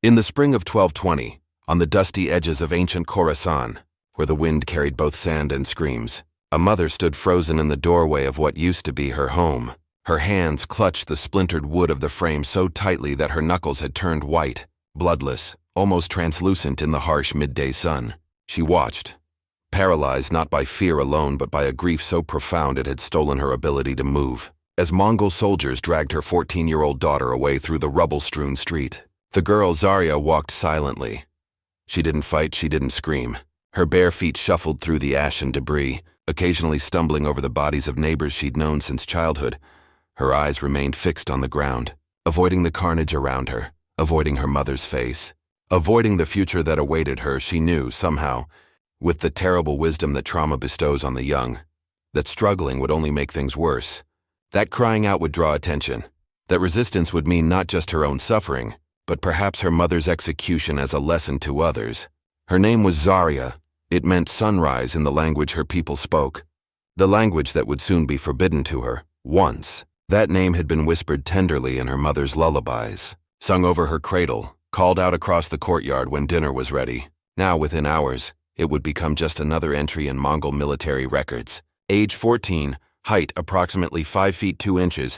In the spring of 1220, on the dusty edges of ancient Khorasan, where the wind carried both sand and screams, a mother stood frozen in the doorway of what used to be her home. Her hands clutched the splintered wood of the frame so tightly that her knuckles had turned white, bloodless, almost translucent in the harsh midday sun. She watched, paralyzed not by fear alone but by a grief so profound it had stolen her ability to move, as Mongol soldiers dragged her 14-year-old daughter away through the rubble-strewn street. The girl Zarya walked silently. She didn't fight, she didn't scream. Her bare feet shuffled through the ash and debris, occasionally stumbling over the bodies of neighbors she'd known since childhood. Her eyes remained fixed on the ground, avoiding the carnage around her, avoiding her mother's face, avoiding the future that awaited her. She knew, somehow, with the terrible wisdom that trauma bestows on the young, that struggling would only make things worse, that crying out would draw attention, that resistance would mean not just her own suffering, but perhaps her mother's execution as a lesson to others. Her name was Zarya. It meant sunrise in the language her people spoke, the language that would soon be forbidden to her. Once, that name had been whispered tenderly in her mother's lullabies, sung over her cradle, called out across the courtyard when dinner was ready. Now, within hours, it would become just another entry in Mongol military records. Age 14, height approximately 5 feet 2 inches,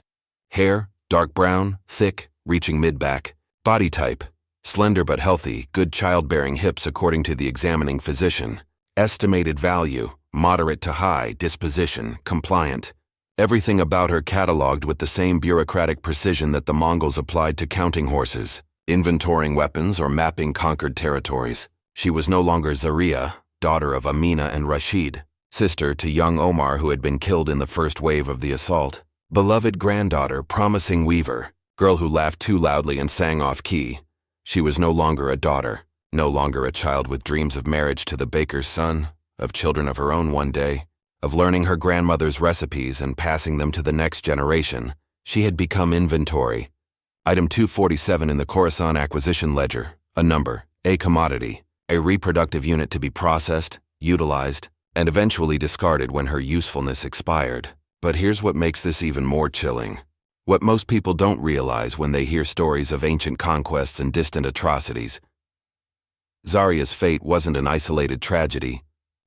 hair dark brown, thick, reaching mid-back, body type slender but healthy, good childbearing hips according to the examining physician, estimated value moderate to high, disposition compliant. Everything about her catalogued with the same bureaucratic precision that the Mongols applied to counting horses, inventorying weapons, or mapping conquered territories. She was no longer Zarya, daughter of Amina and Rashid, sister to young Omar who had been killed in the first wave of the assault, beloved granddaughter, promising weaver, girl who laughed too loudly and sang off-key. She was no longer a daughter, no longer a child with dreams of marriage to the baker's son, of children of her own one day, of learning her grandmother's recipes and passing them to the next generation. She had become inventory. Item 247 in the Khorasan acquisition ledger, a number, a commodity, a reproductive unit to be processed, utilized, and eventually discarded when her usefulness expired. But here's what makes this even more chilling. What most people don't realize when they hear stories of ancient conquests and distant atrocities. Zarya's fate wasn't an isolated tragedy.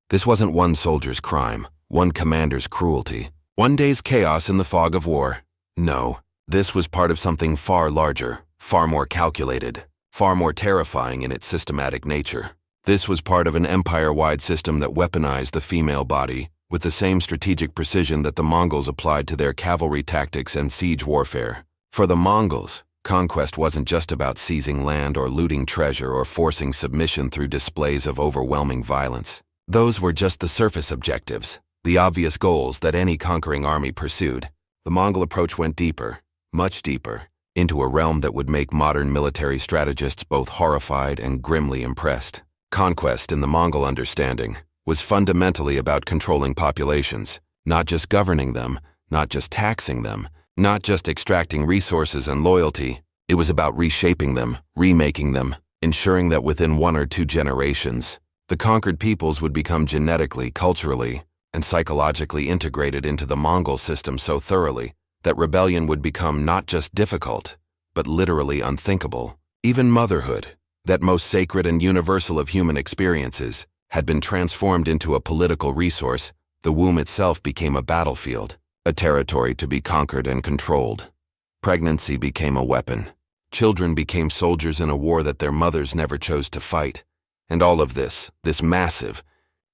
This wasn't one soldier's crime, one commander's cruelty, one day's chaos in the fog of war. No, this was part of something far larger, far more calculated, far more terrifying in its systematic nature. This was part of an empire-wide system that weaponized the female body with the same strategic precision that the Mongols applied to their cavalry tactics and siege warfare. For the Mongols, conquest wasn't just about seizing land or looting treasure or forcing submission through displays of overwhelming violence. Those were just the surface objectives, the obvious goals that any conquering army pursued. The Mongol approach went deeper, much deeper, into a realm that would make modern military strategists both horrified and grimly impressed. Conquest, in the Mongol understanding, was fundamentally about controlling populations, not just governing them, not just taxing them, not just extracting resources and loyalty. It was about reshaping them, remaking them, ensuring that within 1 or 2 generations, the conquered peoples would become genetically, culturally, and psychologically integrated into the Mongol system so thoroughly that rebellion would become not just difficult, but literally unthinkable. Even motherhood, that most sacred and universal of human experiences, had been transformed into a political resource. The womb itself became a battlefield, a territory to be conquered and controlled. Pregnancy became a weapon. Children became soldiers in a war that their mothers never chose to fight. And all of this massive,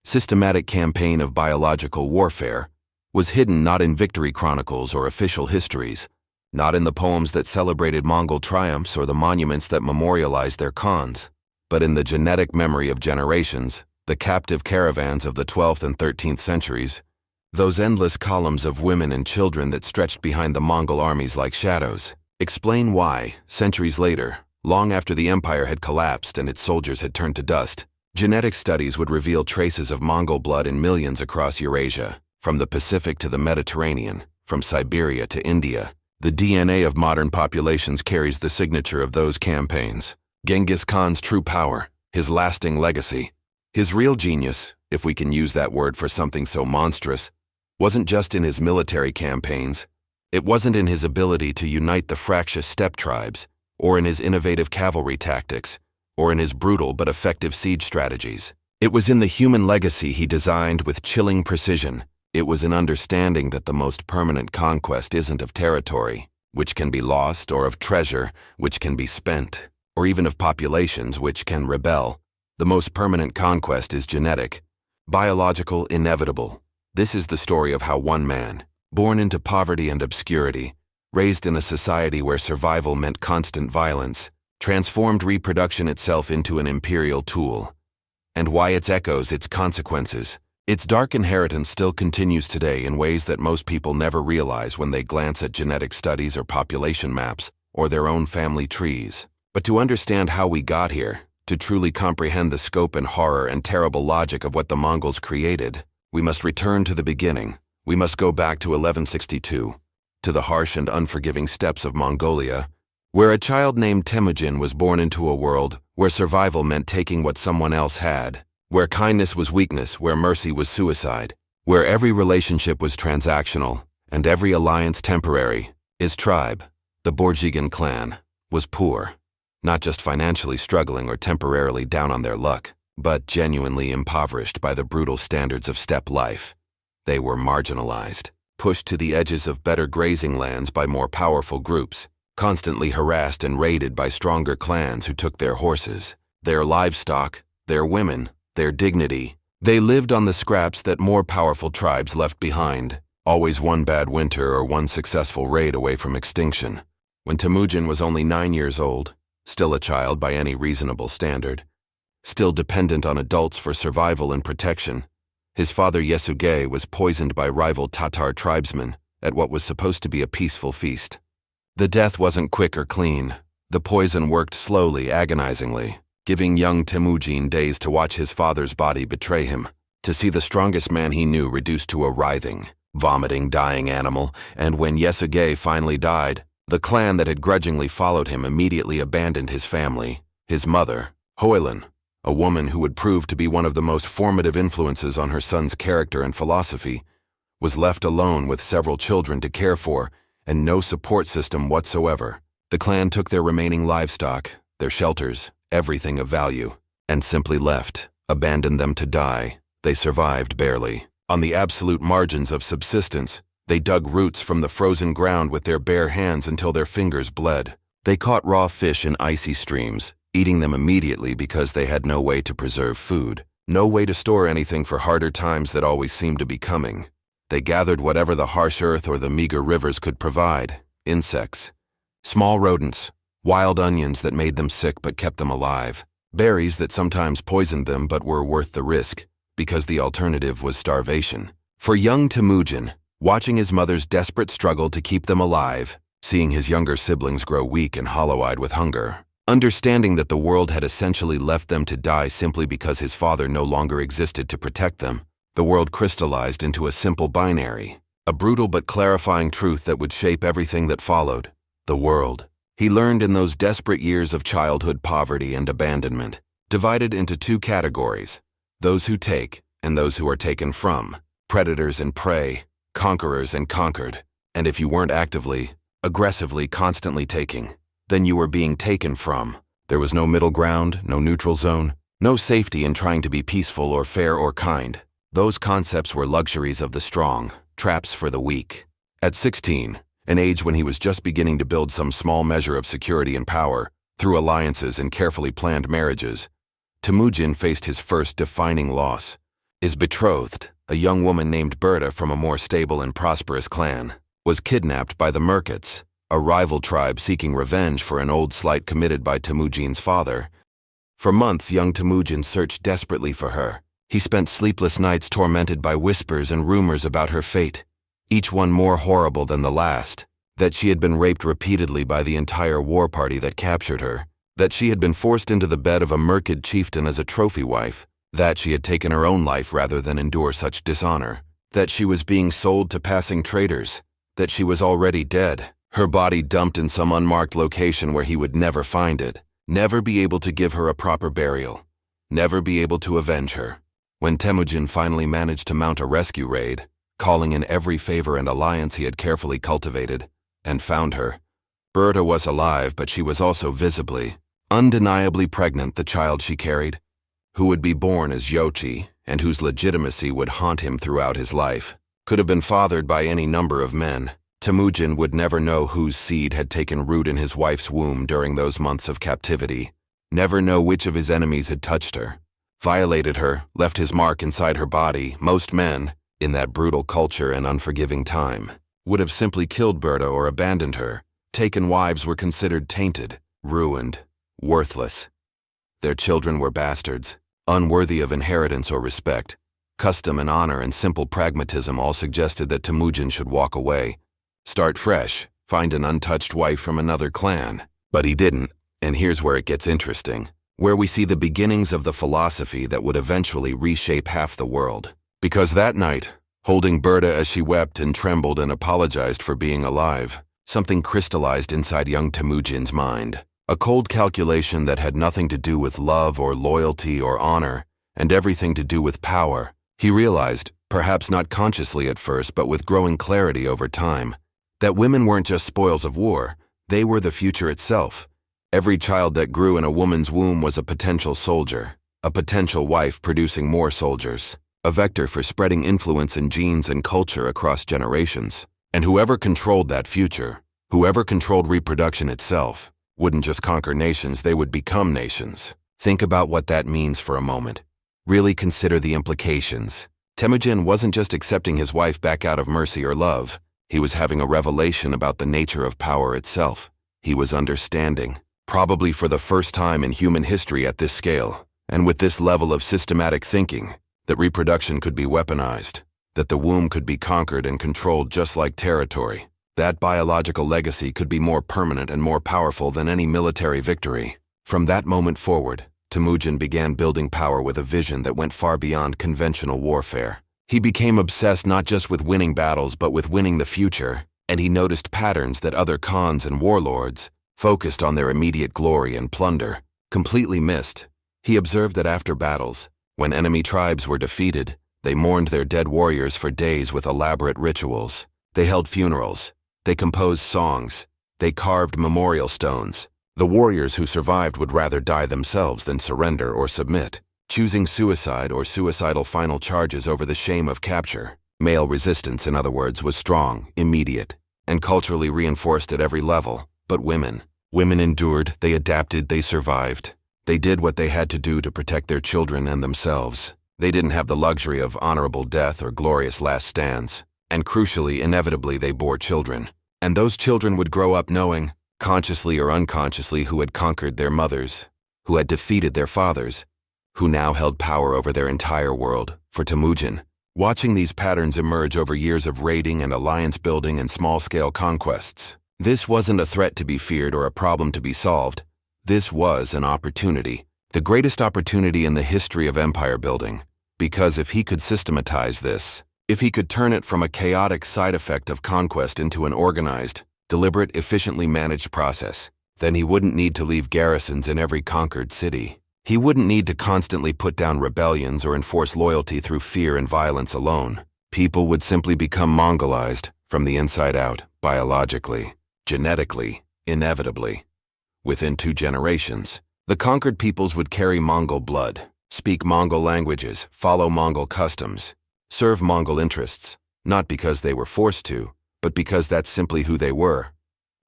systematic campaign of biological warfare, was hidden not in victory chronicles or official histories, not in the poems that celebrated Mongol triumphs or the monuments that memorialized their khans, but in the genetic memory of generations, the captive caravans of the 12th and 13th centuries, those endless columns of women and children that stretched behind the Mongol armies like shadows. Explain why, centuries later, long after the empire had collapsed and its soldiers had turned to dust, genetic studies would reveal traces of Mongol blood in millions across Eurasia, from the Pacific to the Mediterranean, from Siberia to India. The DNA of modern populations carries the signature of those campaigns. Genghis Khan's true power, his lasting legacy, his real genius, if we can use that word for something so monstrous, wasn't just in his military campaigns. It wasn't in his ability to unite the fractious steppe tribes. or in his innovative cavalry tactics, or in his brutal but effective siege strategies. It was in the human legacy he designed with chilling precision. It was an understanding that the most permanent conquest isn't of territory, which can be lost, or of treasure, which can be spent, or even of populations, which can rebel. The most permanent conquest is genetic, biological, inevitable. This is the story of how one man, born into poverty and obscurity, raised in a society where survival meant constant violence, transformed reproduction itself into an imperial tool, and why its echoes, its consequences, its dark inheritance still continues today in ways that most people never realize when they glance at genetic studies or population maps or their own family trees. But to understand how we got here, to truly comprehend the scope and horror and terrible logic of what the Mongols created, we must return to the beginning. We must go back to 1162, to the harsh and unforgiving steppes of Mongolia, where a child named Temujin was born into a world where survival meant taking what someone else had, where kindness was weakness, where mercy was suicide, where every relationship was transactional and every alliance temporary. His tribe, the Borjigan clan, was poor, not just financially struggling or temporarily down on their luck, but genuinely impoverished by the brutal standards of steppe life. They were marginalized, pushed to the edges of better grazing lands by more powerful groups, constantly harassed and raided by stronger clans who took their horses, their livestock, their women, their dignity. They lived on the scraps that more powerful tribes left behind, always one bad winter or one successful raid away from extinction. When Temujin was only 9 years old, still a child by any reasonable standard, still dependent on adults for survival and protection, his father Yasuge was poisoned by rival Tatar tribesmen at what was supposed to be a peaceful feast. The death wasn't quick or clean. The poison worked slowly, agonizingly, giving young Temujin days to watch his father's body betray him, to see the strongest man he knew reduced to a writhing, vomiting, dying animal. And when Yasuge finally died, the clan that had grudgingly followed him immediately abandoned his family. His mother, Hoilan, a woman who would prove to be one of the most formative influences on her son's character and philosophy, was left alone with several children to care for and no support system whatsoever. The clan took their remaining livestock, their shelters, everything of value, and simply left, abandoned them to die. They survived barely. On the absolute margins of subsistence, they dug roots from the frozen ground with their bare hands until their fingers bled. They caught raw fish in icy streams, eating them immediately because they had no way to preserve food, no way to store anything for harder times that always seemed to be coming. They gathered whatever the harsh earth or the meager rivers could provide: insects, small rodents, wild onions that made them sick but kept them alive, berries that sometimes poisoned them but were worth the risk, because the alternative was starvation. For young Temujin, watching his mother's desperate struggle to keep them alive, seeing his younger siblings grow weak and hollow-eyed with hunger, understanding that the world had essentially left them to die simply because his father no longer existed to protect them, the world crystallized into a simple binary, a brutal but clarifying truth that would shape everything that followed: the world. He learned in those desperate years of childhood poverty and abandonment, divided into two categories: those who take and those who are taken from, predators and prey, conquerors and conquered. And if you weren't actively, aggressively, constantly taking, then you were being taken from. There was no middle ground, no neutral zone, no safety in trying to be peaceful or fair or kind. Those concepts were luxuries of the strong, traps for the weak. At 16, an age when he was just beginning to build some small measure of security and power, through alliances and carefully planned marriages, Temujin faced his first defining loss. His betrothed, a young woman named Berta from a more stable and prosperous clan, was kidnapped by the Merkits, a rival tribe seeking revenge for an old slight committed by Temujin's father. For months, young Temujin searched desperately for her. He spent sleepless nights tormented by whispers and rumors about her fate, each one more horrible than the last: that she had been raped repeatedly by the entire war party that captured her, that she had been forced into the bed of a Merkid chieftain as a trophy wife, that she had taken her own life rather than endure such dishonor, that she was being sold to passing traders, that she was already dead, her body dumped in some unmarked location where he would never find it, never be able to give her a proper burial, never be able to avenge her. When Temujin finally managed to mount a rescue raid, calling in every favor and alliance he had carefully cultivated, and found her, Berta was alive, but she was also visibly, undeniably pregnant, the child she carried, who would be born as Yochi and whose legitimacy would haunt him throughout his life. Could have been fathered by any number of men. Temujin would never know whose seed had taken root in his wife's womb during those months of captivity, never know which of his enemies had touched her, violated her, left his mark inside her body. Most men, in that brutal culture and unforgiving time, would have simply killed Berta or abandoned her. Taken wives were considered tainted, ruined, worthless. Their children were bastards, unworthy of inheritance or respect. Custom and honor and simple pragmatism all suggested that Temujin should walk away, start fresh, find an untouched wife from another clan. But he didn't, and here's where it gets interesting, where we see the beginnings of the philosophy that would eventually reshape half the world. Because that night, holding Berta as she wept and trembled and apologized for being alive, something crystallized inside young Temujin's mind. A cold calculation that had nothing to do with love or loyalty or honor, and everything to do with power. He realized, perhaps not consciously at first but with growing clarity over time, that women weren't just spoils of war, they were the future itself. Every child that grew in a woman's womb was a potential soldier, a potential wife producing more soldiers, a vector for spreading influence in genes and culture across generations. And whoever controlled that future, whoever controlled reproduction itself, wouldn't just conquer nations, they would become nations. Think about what that means for a moment. Really consider the implications. Temujin wasn't just accepting his wife back out of mercy or love. He was having a revelation about the nature of power itself. He was understanding, probably for the first time in human history at this scale, and with this level of systematic thinking, that reproduction could be weaponized, that the womb could be conquered and controlled just like territory. That biological legacy could be more permanent and more powerful than any military victory. From that moment forward, Temujin began building power with a vision that went far beyond conventional warfare. He became obsessed not just with winning battles but with winning the future, and he noticed patterns that other khans and warlords, focused on their immediate glory and plunder, completely missed. He observed that after battles, when enemy tribes were defeated, they mourned their dead warriors for days with elaborate rituals. They held funerals. They composed songs. They carved memorial stones. The warriors who survived would rather die themselves than surrender or submit, choosing suicide or suicidal final charges over the shame of capture. Male resistance, in other words, was strong, immediate, and culturally reinforced at every level. But women endured, they adapted, they survived. They did what they had to do to protect their children and themselves. They didn't have the luxury of honorable death or glorious last stands. And crucially, inevitably, they bore children. And those children would grow up knowing, consciously or unconsciously, who had conquered their mothers, who had defeated their fathers, who now held power over their entire world. For Temujin, watching these patterns emerge over years of raiding and alliance building and small-scale conquests, this wasn't a threat to be feared or a problem to be solved. This was an opportunity, the greatest opportunity in the history of empire building. Because if he could systematize this, if he could turn it from a chaotic side effect of conquest into an organized, deliberate, efficiently managed process, then he wouldn't need to leave garrisons in every conquered city. He wouldn't need to constantly put down rebellions or enforce loyalty through fear and violence alone. People would simply become Mongolized from the inside out, biologically, genetically, inevitably. Within 2 generations, the conquered peoples would carry Mongol blood, speak Mongol languages, follow Mongol customs, serve Mongol interests, not because they were forced to, but because that's simply who they were.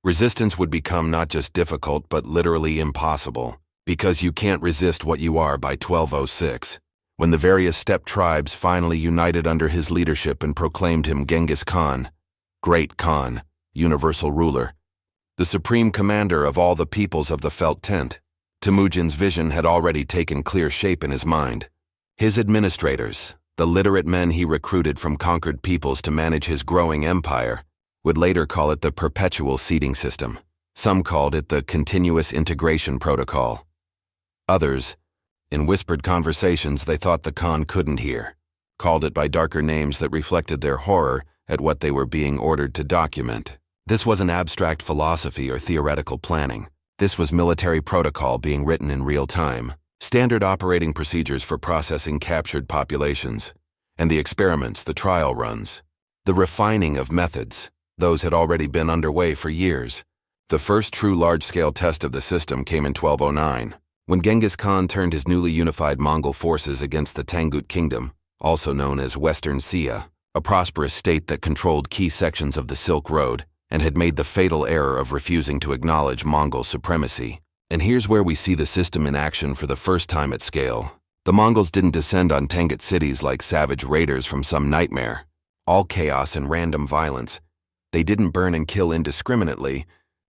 Resistance would become not just difficult but literally impossible, because you can't resist what you are by 1206, when the various steppe tribes finally united under his leadership and proclaimed him Genghis Khan, Great Khan, universal ruler, the supreme commander of all the peoples of the felt tent. Temujin's vision had already taken clear shape in his mind. His administrators, the literate men he recruited from conquered peoples to manage his growing empire, would later call it the perpetual seeding system. Some called it the continuous integration protocol. Others, in whispered conversations they thought the Khan couldn't hear, called it by darker names that reflected their horror at what they were being ordered to document. This wasn't abstract philosophy or theoretical planning. This was military protocol being written in real time, standard operating procedures for processing captured populations, and the experiments, the trial runs, the refining of methods. Those had already been underway for years. The first true large-scale test of the system came in 1209, when Genghis Khan turned his newly unified Mongol forces against the Tangut Kingdom, also known as Western Sia, a prosperous state that controlled key sections of the Silk Road and had made the fatal error of refusing to acknowledge Mongol supremacy. And here's where we see the system in action for the first time at scale. The Mongols didn't descend on Tangut cities like savage raiders from some nightmare. All chaos and random violence. They didn't burn and kill indiscriminately.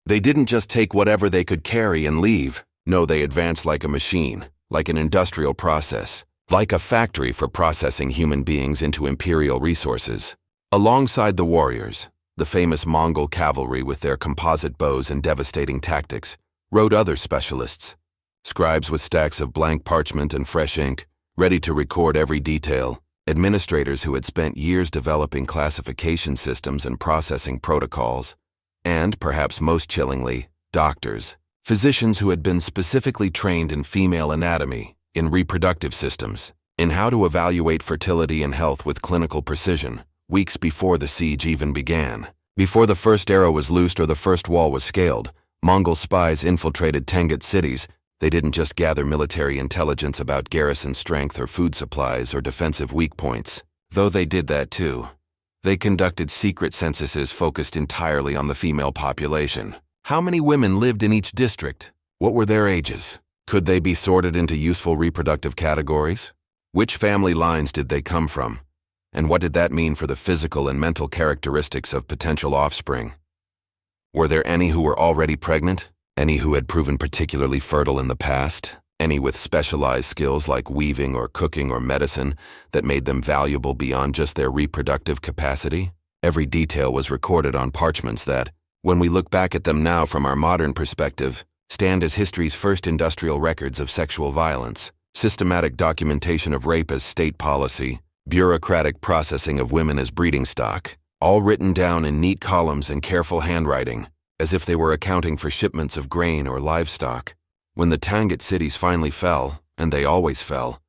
They didn't just take whatever they could carry and leave. No, they advanced like a machine, like an industrial process, like a factory for processing human beings into imperial resources. Alongside the warriors, the famous Mongol cavalry with their composite bows and devastating tactics, rode other specialists. Scribes with stacks of blank parchment and fresh ink, ready to record every detail. Administrators who had spent years developing classification systems and processing protocols. And, perhaps most chillingly, doctors. Physicians who had been specifically trained in female anatomy, in reproductive systems, in how to evaluate fertility and health with clinical precision, weeks before the siege even began. Before the first arrow was loosed or the first wall was scaled, Mongol spies infiltrated Tangut cities. They didn't just gather military intelligence about garrison strength or food supplies or defensive weak points, though they did that too. They conducted secret censuses focused entirely on the female population. How many women lived in each district? What were their ages? Could they be sorted into useful reproductive categories? Which family lines did they come from? And what did that mean for the physical and mental characteristics of potential offspring? Were there any who were already pregnant? Any who had proven particularly fertile in the past? Any with specialized skills like weaving or cooking or medicine that made them valuable beyond just their reproductive capacity? Every detail was recorded on parchments that, when we look back at them now from our modern perspective, stand as history's first industrial records of sexual violence, systematic documentation of rape as state policy, bureaucratic processing of women as breeding stock, all written down in neat columns and careful handwriting, as if they were accounting for shipments of grain or livestock. When the Tangut cities finally fell, and they always fell,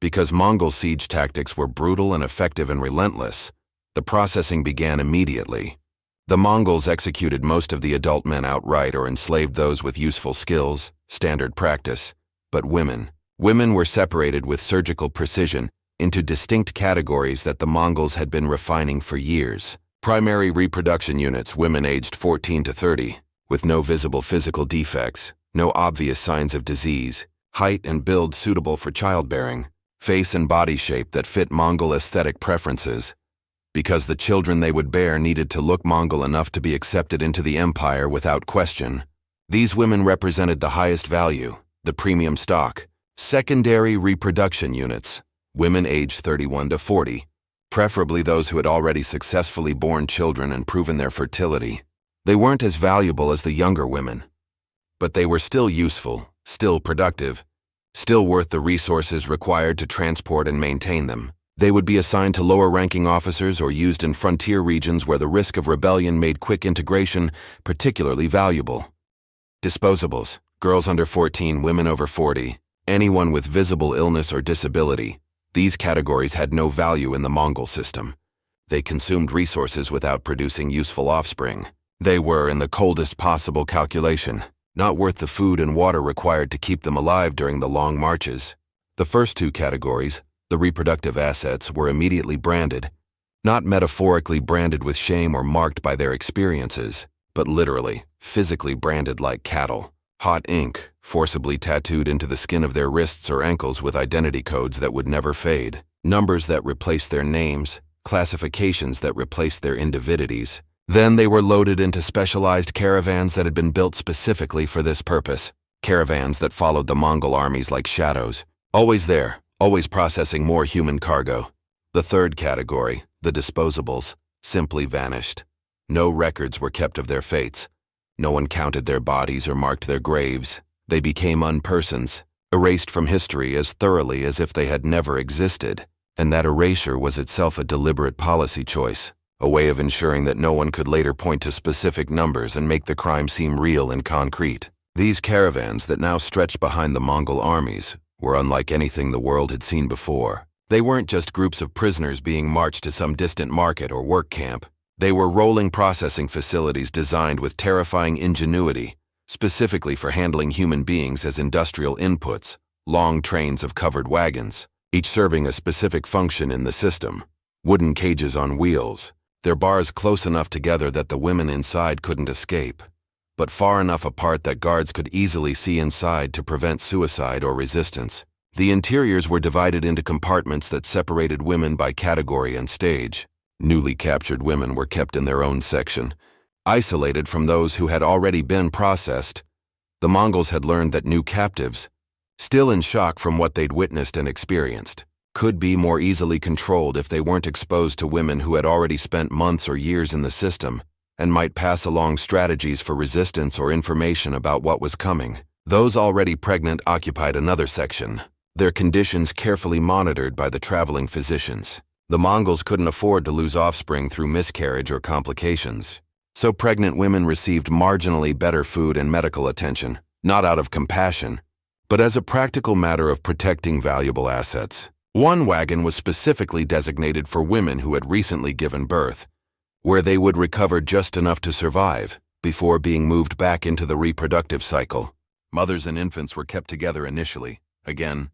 because Mongol siege tactics were brutal and effective and relentless, the processing began immediately. The Mongols executed most of the adult men outright or enslaved those with useful skills, standard practice. But women were separated with surgical precision into distinct categories that the Mongols had been refining for years. Primary reproduction units, women aged 14 to 30, with no visible physical defects, no obvious signs of disease, height and build suitable for childbearing, face and body shape that fit Mongol aesthetic preferences, because the children they would bear needed to look Mongol enough to be accepted into the empire without question. These women represented the highest value, the premium stock. Secondary reproduction units, women aged 31 to 40, preferably those who had already successfully borne children and proven their fertility. They weren't as valuable as the younger women, but they were still useful, still productive, still worth the resources required to transport and maintain them. They would be assigned to lower-ranking officers or used in frontier regions where the risk of rebellion made quick integration particularly valuable. Disposables, girls under 14, women over 40, anyone with visible illness or disability. These categories had no value in the Mongol system. They consumed resources without producing useful offspring. They were, in the coldest possible calculation, not worth the food and water required to keep them alive during the long marches. The first two categories, the reproductive assets, were immediately branded, not metaphorically branded with shame or marked by their experiences, but literally, physically branded like cattle. Hot ink, forcibly tattooed into the skin of their wrists or ankles with identity codes that would never fade, numbers that replaced their names, classifications that replaced their individuities. Then they were loaded into specialized caravans that had been built specifically for this purpose, caravans that followed the Mongol armies like shadows, always there, always processing more human cargo. The third category, the disposables, simply vanished. No records were kept of their fates. No one counted their bodies or marked their graves. They became unpersons, erased from history as thoroughly as if they had never existed. And that erasure was itself a deliberate policy choice, a way of ensuring that no one could later point to specific numbers and make the crime seem real and concrete. These caravans that now stretched behind the Mongol armies were unlike anything the world had seen before. They weren't just groups of prisoners being marched to some distant market or work camp. They were rolling processing facilities designed with terrifying ingenuity, specifically for handling human beings as industrial inputs, long trains of covered wagons, each serving a specific function in the system. Wooden cages on wheels, their bars close enough together that the women inside couldn't escape, but far enough apart that guards could easily see inside to prevent suicide or resistance. The interiors were divided into compartments that separated women by category and stage. Newly captured women were kept in their own section, isolated from those who had already been processed. The Mongols had learned that new captives, still in shock from what they'd witnessed and experienced, could be more easily controlled if they weren't exposed to women who had already spent months or years in the system and might pass along strategies for resistance or information about what was coming. Those already pregnant occupied another section, their conditions carefully monitored by the traveling physicians. The Mongols couldn't afford to lose offspring through miscarriage or complications, so pregnant women received marginally better food and medical attention, not out of compassion, but as a practical matter of protecting valuable assets. One wagon was specifically designated for women who had recently given birth, where they would recover just enough to survive before being moved back into the reproductive cycle. Mothers and infants were kept together initially, again,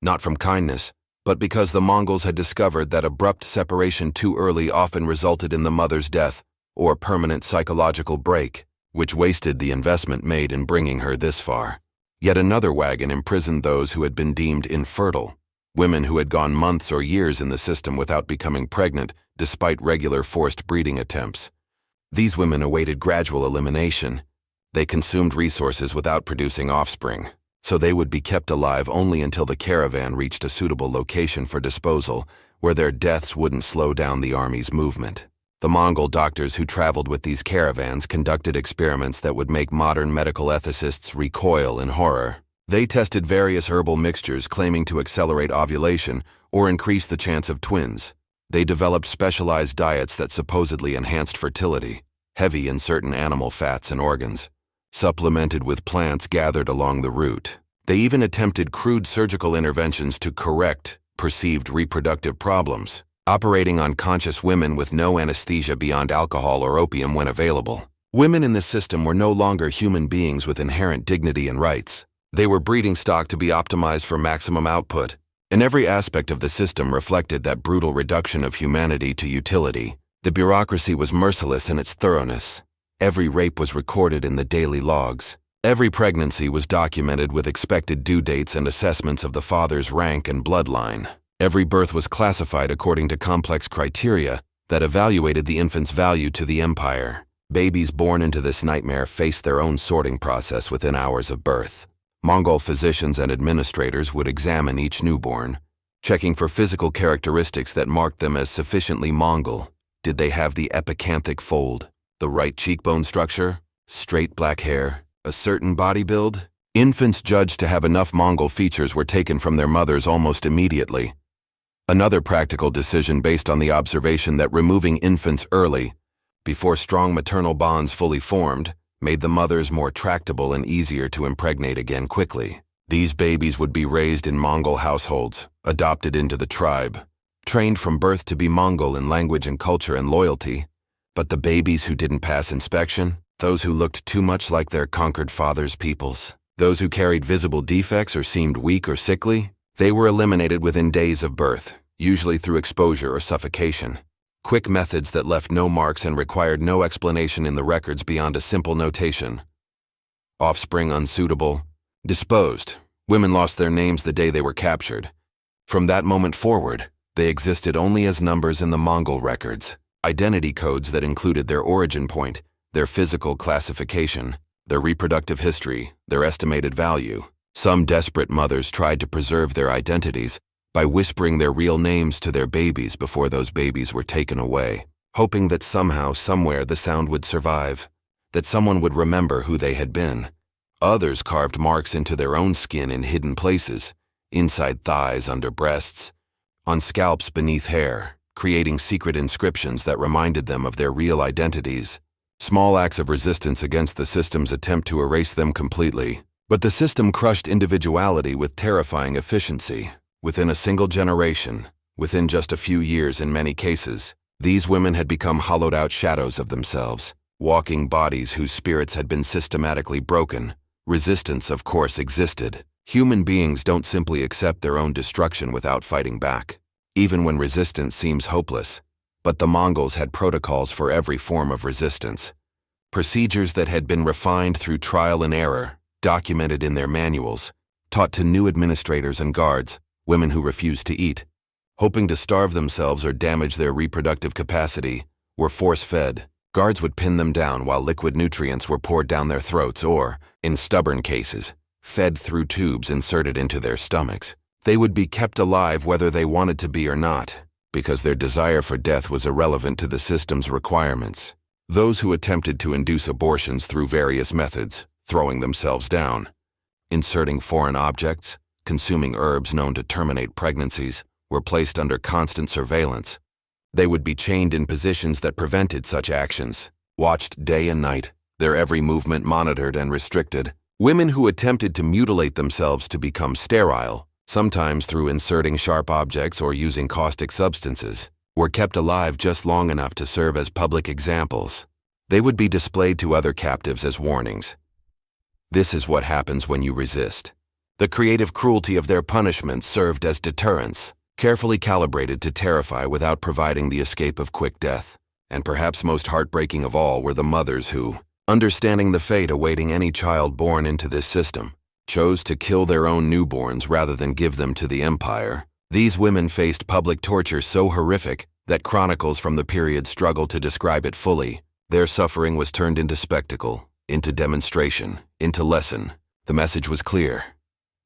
not from kindness, but because the Mongols had discovered that abrupt separation too early often resulted in the mother's death or permanent psychological break, which wasted the investment made in bringing her this far. Yet another wagon imprisoned those who had been deemed infertile, women who had gone months or years in the system without becoming pregnant despite regular forced breeding attempts. These women awaited gradual elimination. They consumed resources without producing offspring, so they would be kept alive only until the caravan reached a suitable location for disposal where their deaths wouldn't slow down the army's movement. The Mongol doctors who traveled with these caravans conducted experiments that would make modern medical ethicists recoil in horror. They tested various herbal mixtures claiming to accelerate ovulation or increase the chance of twins. They developed specialized diets that supposedly enhanced fertility, heavy in certain animal fats and organs, supplemented with plants gathered along the route. They even attempted crude surgical interventions to correct perceived reproductive problems, operating on conscious women with no anesthesia beyond alcohol or opium when available. Women in this system were no longer human beings with inherent dignity and rights. They were breeding stock to be optimized for maximum output, and every aspect of the system reflected that brutal reduction of humanity to utility. The bureaucracy was merciless in its thoroughness. Every rape was recorded in the daily logs. Every pregnancy was documented with expected due dates and assessments of the father's rank and bloodline. Every birth was classified according to complex criteria that evaluated the infant's value to the empire. Babies born into this nightmare faced their own sorting process within hours of birth. Mongol physicians and administrators would examine each newborn, checking for physical characteristics that marked them as sufficiently Mongol. Did they have the epicanthic fold, the right cheekbone structure, straight black hair, a certain body build? Infants judged to have enough Mongol features were taken from their mothers almost immediately. Another practical decision based on the observation that removing infants early, before strong maternal bonds fully formed, made the mothers more tractable and easier to impregnate again quickly. These babies would be raised in Mongol households, adopted into the tribe, trained from birth to be Mongol in language and culture and loyalty. But the babies who didn't pass inspection, those who looked too much like their conquered fathers' peoples, those who carried visible defects or seemed weak or sickly, they were eliminated within days of birth, usually through exposure or suffocation. Quick methods that left no marks and required no explanation in the records beyond a simple notation. Offspring unsuitable. Disposed. Women lost their names the day they were captured. From that moment forward, they existed only as numbers in the Mongol records, identity codes that included their origin point, their physical classification, their reproductive history, their estimated value. Some desperate mothers tried to preserve their identities by whispering their real names to their babies before those babies were taken away, hoping that somehow, somewhere the sound would survive, that someone would remember who they had been. Others carved marks into their own skin in hidden places, inside thighs, under breasts, on scalps beneath hair, creating secret inscriptions that reminded them of their real identities. Small acts of resistance against the system's attempt to erase them completely. But the system crushed individuality with terrifying efficiency. Within a single generation, within just a few years in many cases, These women had become hollowed-out shadows of themselves, walking bodies whose spirits had been systematically broken. Resistance, of course, existed. Human beings don't simply accept their own destruction without fighting back, even when resistance seems hopeless. But the Mongols had protocols for every form of resistance. Procedures that had been refined through trial and error, documented in their manuals, taught to new administrators and guards, women who refused to eat, hoping to starve themselves or damage their reproductive capacity, were force-fed. Guards would pin them down while liquid nutrients were poured down their throats or, in stubborn cases, fed through tubes inserted into their stomachs. They would be kept alive whether they wanted to be or not, because their desire for death was irrelevant to the system's requirements. Those who attempted to induce abortions through various methods, throwing themselves down, inserting foreign objects, consuming herbs known to terminate pregnancies, were placed under constant surveillance. They would be chained in positions that prevented such actions, watched day and night, their every movement monitored and restricted. Women who attempted to mutilate themselves to become sterile, sometimes through inserting sharp objects or using caustic substances, were kept alive just long enough to serve as public examples. They would be displayed to other captives as warnings. This is what happens when you resist. The creative cruelty of their punishments served as deterrence, carefully calibrated to terrify without providing the escape of quick death. And perhaps most heartbreaking of all were the mothers who, understanding the fate awaiting any child born into this system, chose to kill their own newborns rather than give them to the empire. These women faced public torture so horrific that chronicles from the period struggle to describe it fully. Their suffering was turned into spectacle, into demonstration, into lesson. The message was clear.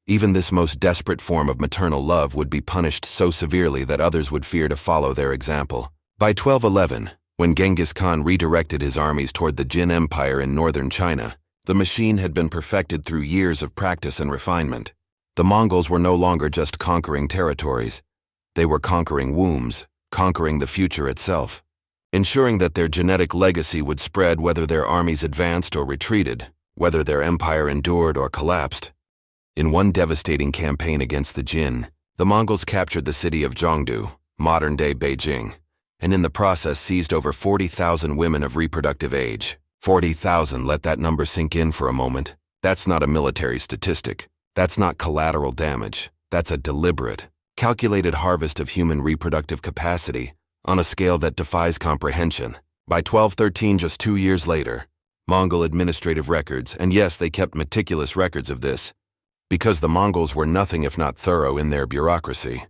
Even this most desperate form of maternal love would be punished so severely that others would fear to follow their example. By 1211, when Genghis Khan redirected his armies toward the Jin Empire in northern China, the machine had been perfected through years of practice and refinement. The Mongols were no longer just conquering territories. They were conquering wombs, conquering the future itself, ensuring that their genetic legacy would spread whether their armies advanced or retreated, whether their empire endured or collapsed. In one devastating campaign against the Jin, the Mongols captured the city of Zhongdu, modern-day Beijing, and in the process seized over 40,000 women of reproductive age. 40,000, let that number sink in for a moment. That's not a military statistic. That's not collateral damage. That's a deliberate, calculated harvest of human reproductive capacity on a scale that defies comprehension. By 1213, just 2 years later, Mongol administrative records, and yes, they kept meticulous records of this, because the Mongols were nothing if not thorough in their bureaucracy,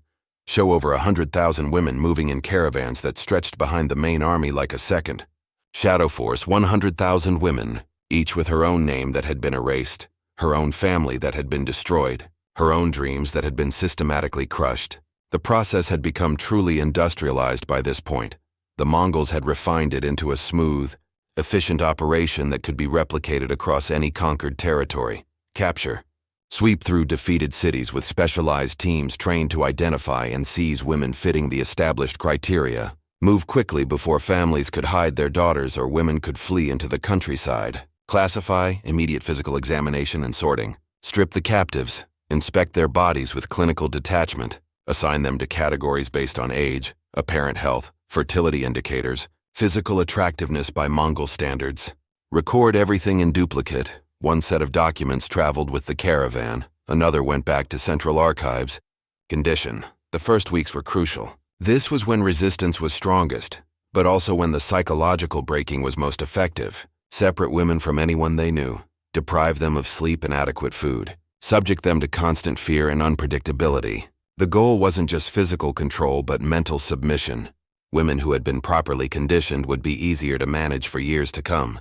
show over 100,000 women moving in caravans that stretched behind the main army like a second shadow force. 100,000 women, each with her own name that had been erased, her own family that had been destroyed, her own dreams that had been systematically crushed. The process had become truly industrialized by this point. The Mongols had refined it into a smooth, efficient operation that could be replicated across any conquered territory. Capture. Sweep through defeated cities with specialized teams trained to identify and seize women fitting the established criteria. Move quickly before families could hide their daughters or women could flee into the countryside. Classify, immediate physical examination and sorting. Strip the captives. Inspect their bodies with clinical detachment. Assign them to categories based on age, apparent health, fertility indicators, physical attractiveness by Mongol standards. Record everything in duplicate. One set of documents traveled with the caravan, another went back to central archives. Condition. The first weeks were crucial. This was when resistance was strongest, but also when the psychological breaking was most effective. Separate women from anyone they knew, deprive them of sleep and adequate food, subject them to constant fear and unpredictability. The goal wasn't just physical control but mental submission. Women who had been properly conditioned would be easier to manage for years to come.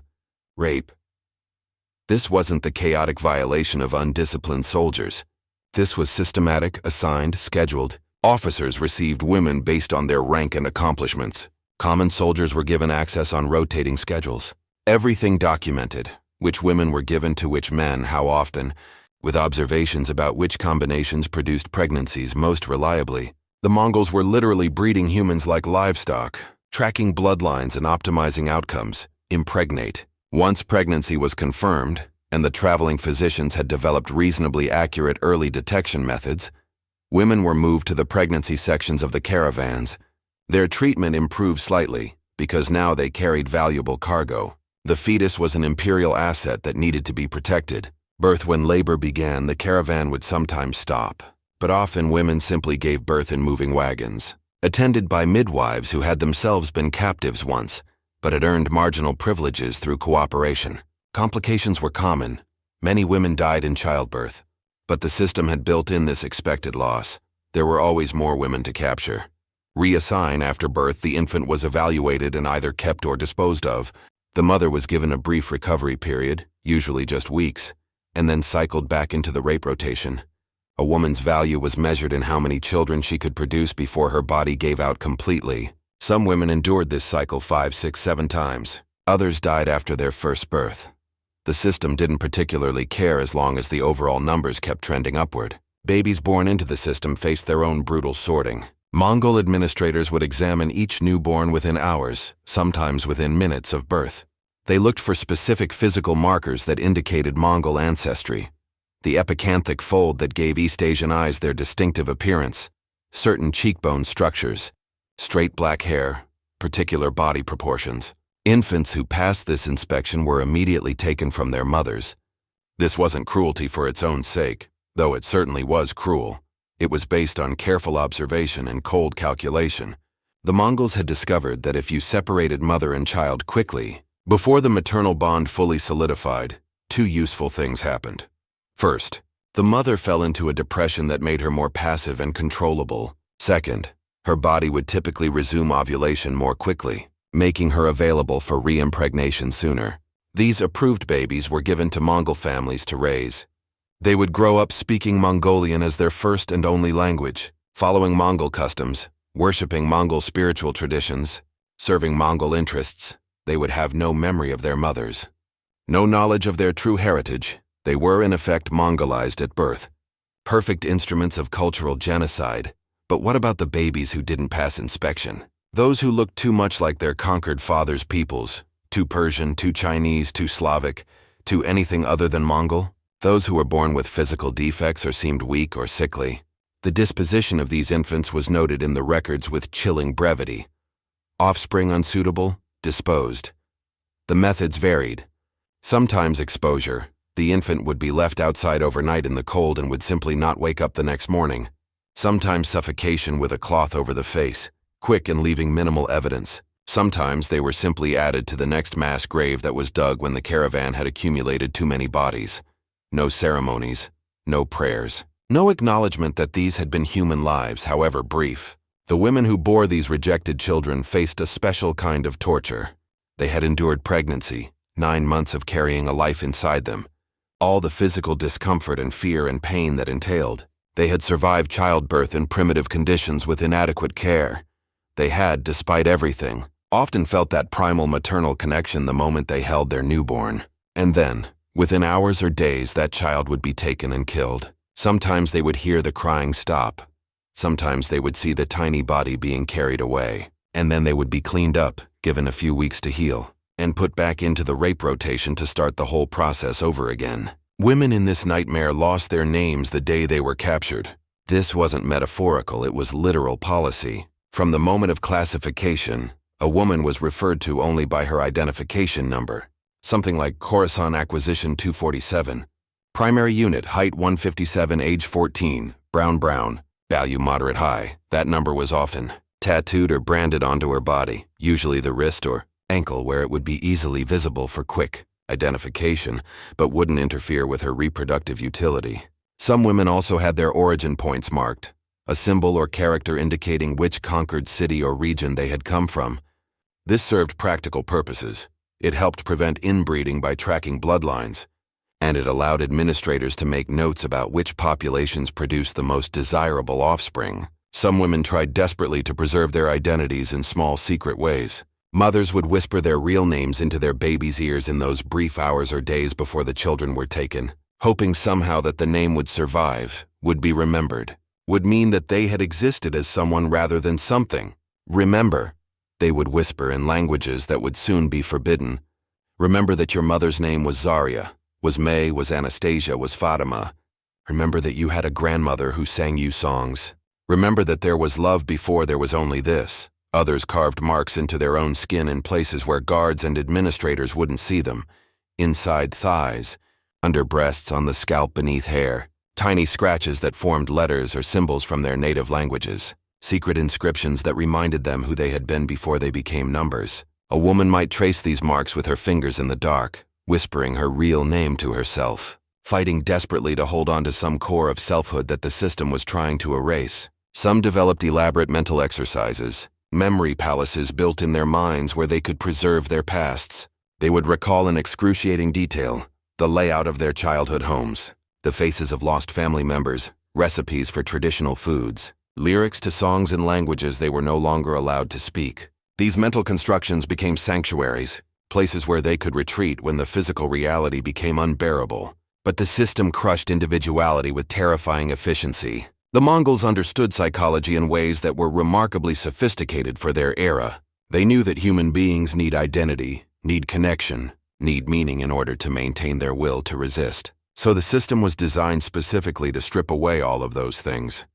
Rape. This wasn't the chaotic violation of undisciplined soldiers. This was systematic, assigned, scheduled. Officers received women based on their rank and accomplishments. Common soldiers were given access on rotating schedules. Everything documented, which women were given to which men, how often, with observations about which combinations produced pregnancies most reliably. The Mongols were literally breeding humans like livestock, tracking bloodlines and optimizing outcomes. Impregnate. Once pregnancy was confirmed, and the traveling physicians had developed reasonably accurate early detection methods, women were moved to the pregnancy sections of the caravans, Their treatment improved slightly, because now they carried valuable cargo. The fetus was an imperial asset that needed to be protected. When labor began, the caravan would sometimes stop, but often women simply gave birth in moving wagons, attended by midwives who had themselves been captives once, but had earned marginal privileges through cooperation. Complications were common. Many women died in childbirth, but the system had built in this expected loss. There were always more women to capture. Reassign after birth, the infant was evaluated and either kept or disposed of. The mother was given a brief recovery period, usually just weeks, and then cycled back into the rape rotation. A woman's value was measured in how many children she could produce before her body gave out completely. Some women endured this cycle 5, 6, 7 times. Others died after their first birth. The system didn't particularly care as long as the overall numbers kept trending upward. Babies born into the system faced their own brutal sorting. Mongol administrators would examine each newborn within hours, sometimes within minutes of birth. They looked for specific physical markers that indicated Mongol ancestry. The epicanthic fold that gave East Asian eyes their distinctive appearance, certain cheekbone structures, straight black hair, particular body proportions. Infants who passed this inspection were immediately taken from their mothers. This wasn't cruelty for its own sake, though it certainly was cruel. It was based on careful observation and cold calculation. The Mongols had discovered that if you separated mother and child quickly, before the maternal bond fully solidified, 2 useful things happened. First, the mother fell into a depression that made her more passive and controllable. Second, her body would typically resume ovulation more quickly, making her available for reimpregnation sooner. These approved babies were given to Mongol families to raise. They would grow up speaking Mongolian as their first and only language, following Mongol customs, worshipping Mongol spiritual traditions, serving Mongol interests. They would have no memory of their mothers, no knowledge of their true heritage. They were in effect Mongolized at birth. Perfect instruments of cultural genocide. But what about the babies who didn't pass inspection? Those who looked too much like their conquered fathers' peoples, too Persian, too Chinese, too Slavic, too anything other than Mongol? Those who were born with physical defects or seemed weak or sickly. The disposition of these infants was noted in the records with chilling brevity. Offspring unsuitable, disposed. The methods varied. Sometimes exposure. The infant would be left outside overnight in the cold and would simply not wake up the next morning. Sometimes suffocation with a cloth over the face, quick and leaving minimal evidence. Sometimes they were simply added to the next mass grave that was dug when the caravan had accumulated too many bodies. No ceremonies, no prayers, no acknowledgement that these had been human lives, however brief. The women who bore these rejected children faced a special kind of torture. They had endured pregnancy, 9 months of carrying a life inside them, all the physical discomfort and fear and pain that entailed. They had survived childbirth in primitive conditions with inadequate care. They had, despite everything, often felt that primal maternal connection the moment they held their newborn. And then, within hours or days, that child would be taken and killed. Sometimes they would hear the crying stop. Sometimes they would see the tiny body being carried away. And then they would be cleaned up, given a few weeks to heal, and put back into the rape rotation to start the whole process over again. Women in this nightmare lost their names the day they were captured. This wasn't metaphorical, it was literal policy. From the moment of classification, a woman was referred to only by her identification number. Something like Khorasan Acquisition 247. Primary unit, height 157, age 14, brown, value moderate high. That number was often tattooed or branded onto her body, usually the wrist or ankle where it would be easily visible for quick identification, but wouldn't interfere with her reproductive utility. Some women also had their origin points marked, a symbol or character indicating which conquered city or region they had come from. This served practical purposes. It helped prevent inbreeding by tracking bloodlines, and it allowed administrators to make notes about which populations produced the most desirable offspring. Some women tried desperately to preserve their identities in small, secret ways. Mothers would whisper their real names into their babies' ears in those brief hours or days before the children were taken, hoping somehow that the name would survive, would be remembered, would mean that they had existed as someone rather than something. Remember, they would whisper in languages that would soon be forbidden. Remember that your mother's name was Zarya, was May, was Anastasia, was Fatima. Remember that you had a grandmother who sang you songs. Remember that there was love before there was only this. Others carved marks into their own skin in places where guards and administrators wouldn't see them. Inside thighs, under breasts, on the scalp, beneath hair. Tiny scratches that formed letters or symbols from their native languages. Secret inscriptions that reminded them who they had been before they became numbers. A woman might trace these marks with her fingers in the dark, whispering her real name to herself, fighting desperately to hold on to some core of selfhood that the system was trying to erase. Some developed elaborate mental exercises, memory palaces built in their minds where they could preserve their pasts. They would recall in excruciating detail the layout of their childhood homes, the faces of lost family members, recipes for traditional foods, lyrics to songs in languages they were no longer allowed to speak. These mental constructions became sanctuaries, places where they could retreat when the physical reality became unbearable. But the system crushed individuality with terrifying efficiency. The Mongols understood psychology in ways that were remarkably sophisticated for their era. They knew that human beings need identity, need connection, need meaning in order to maintain their will to resist. So the system was designed specifically to strip away all of those things.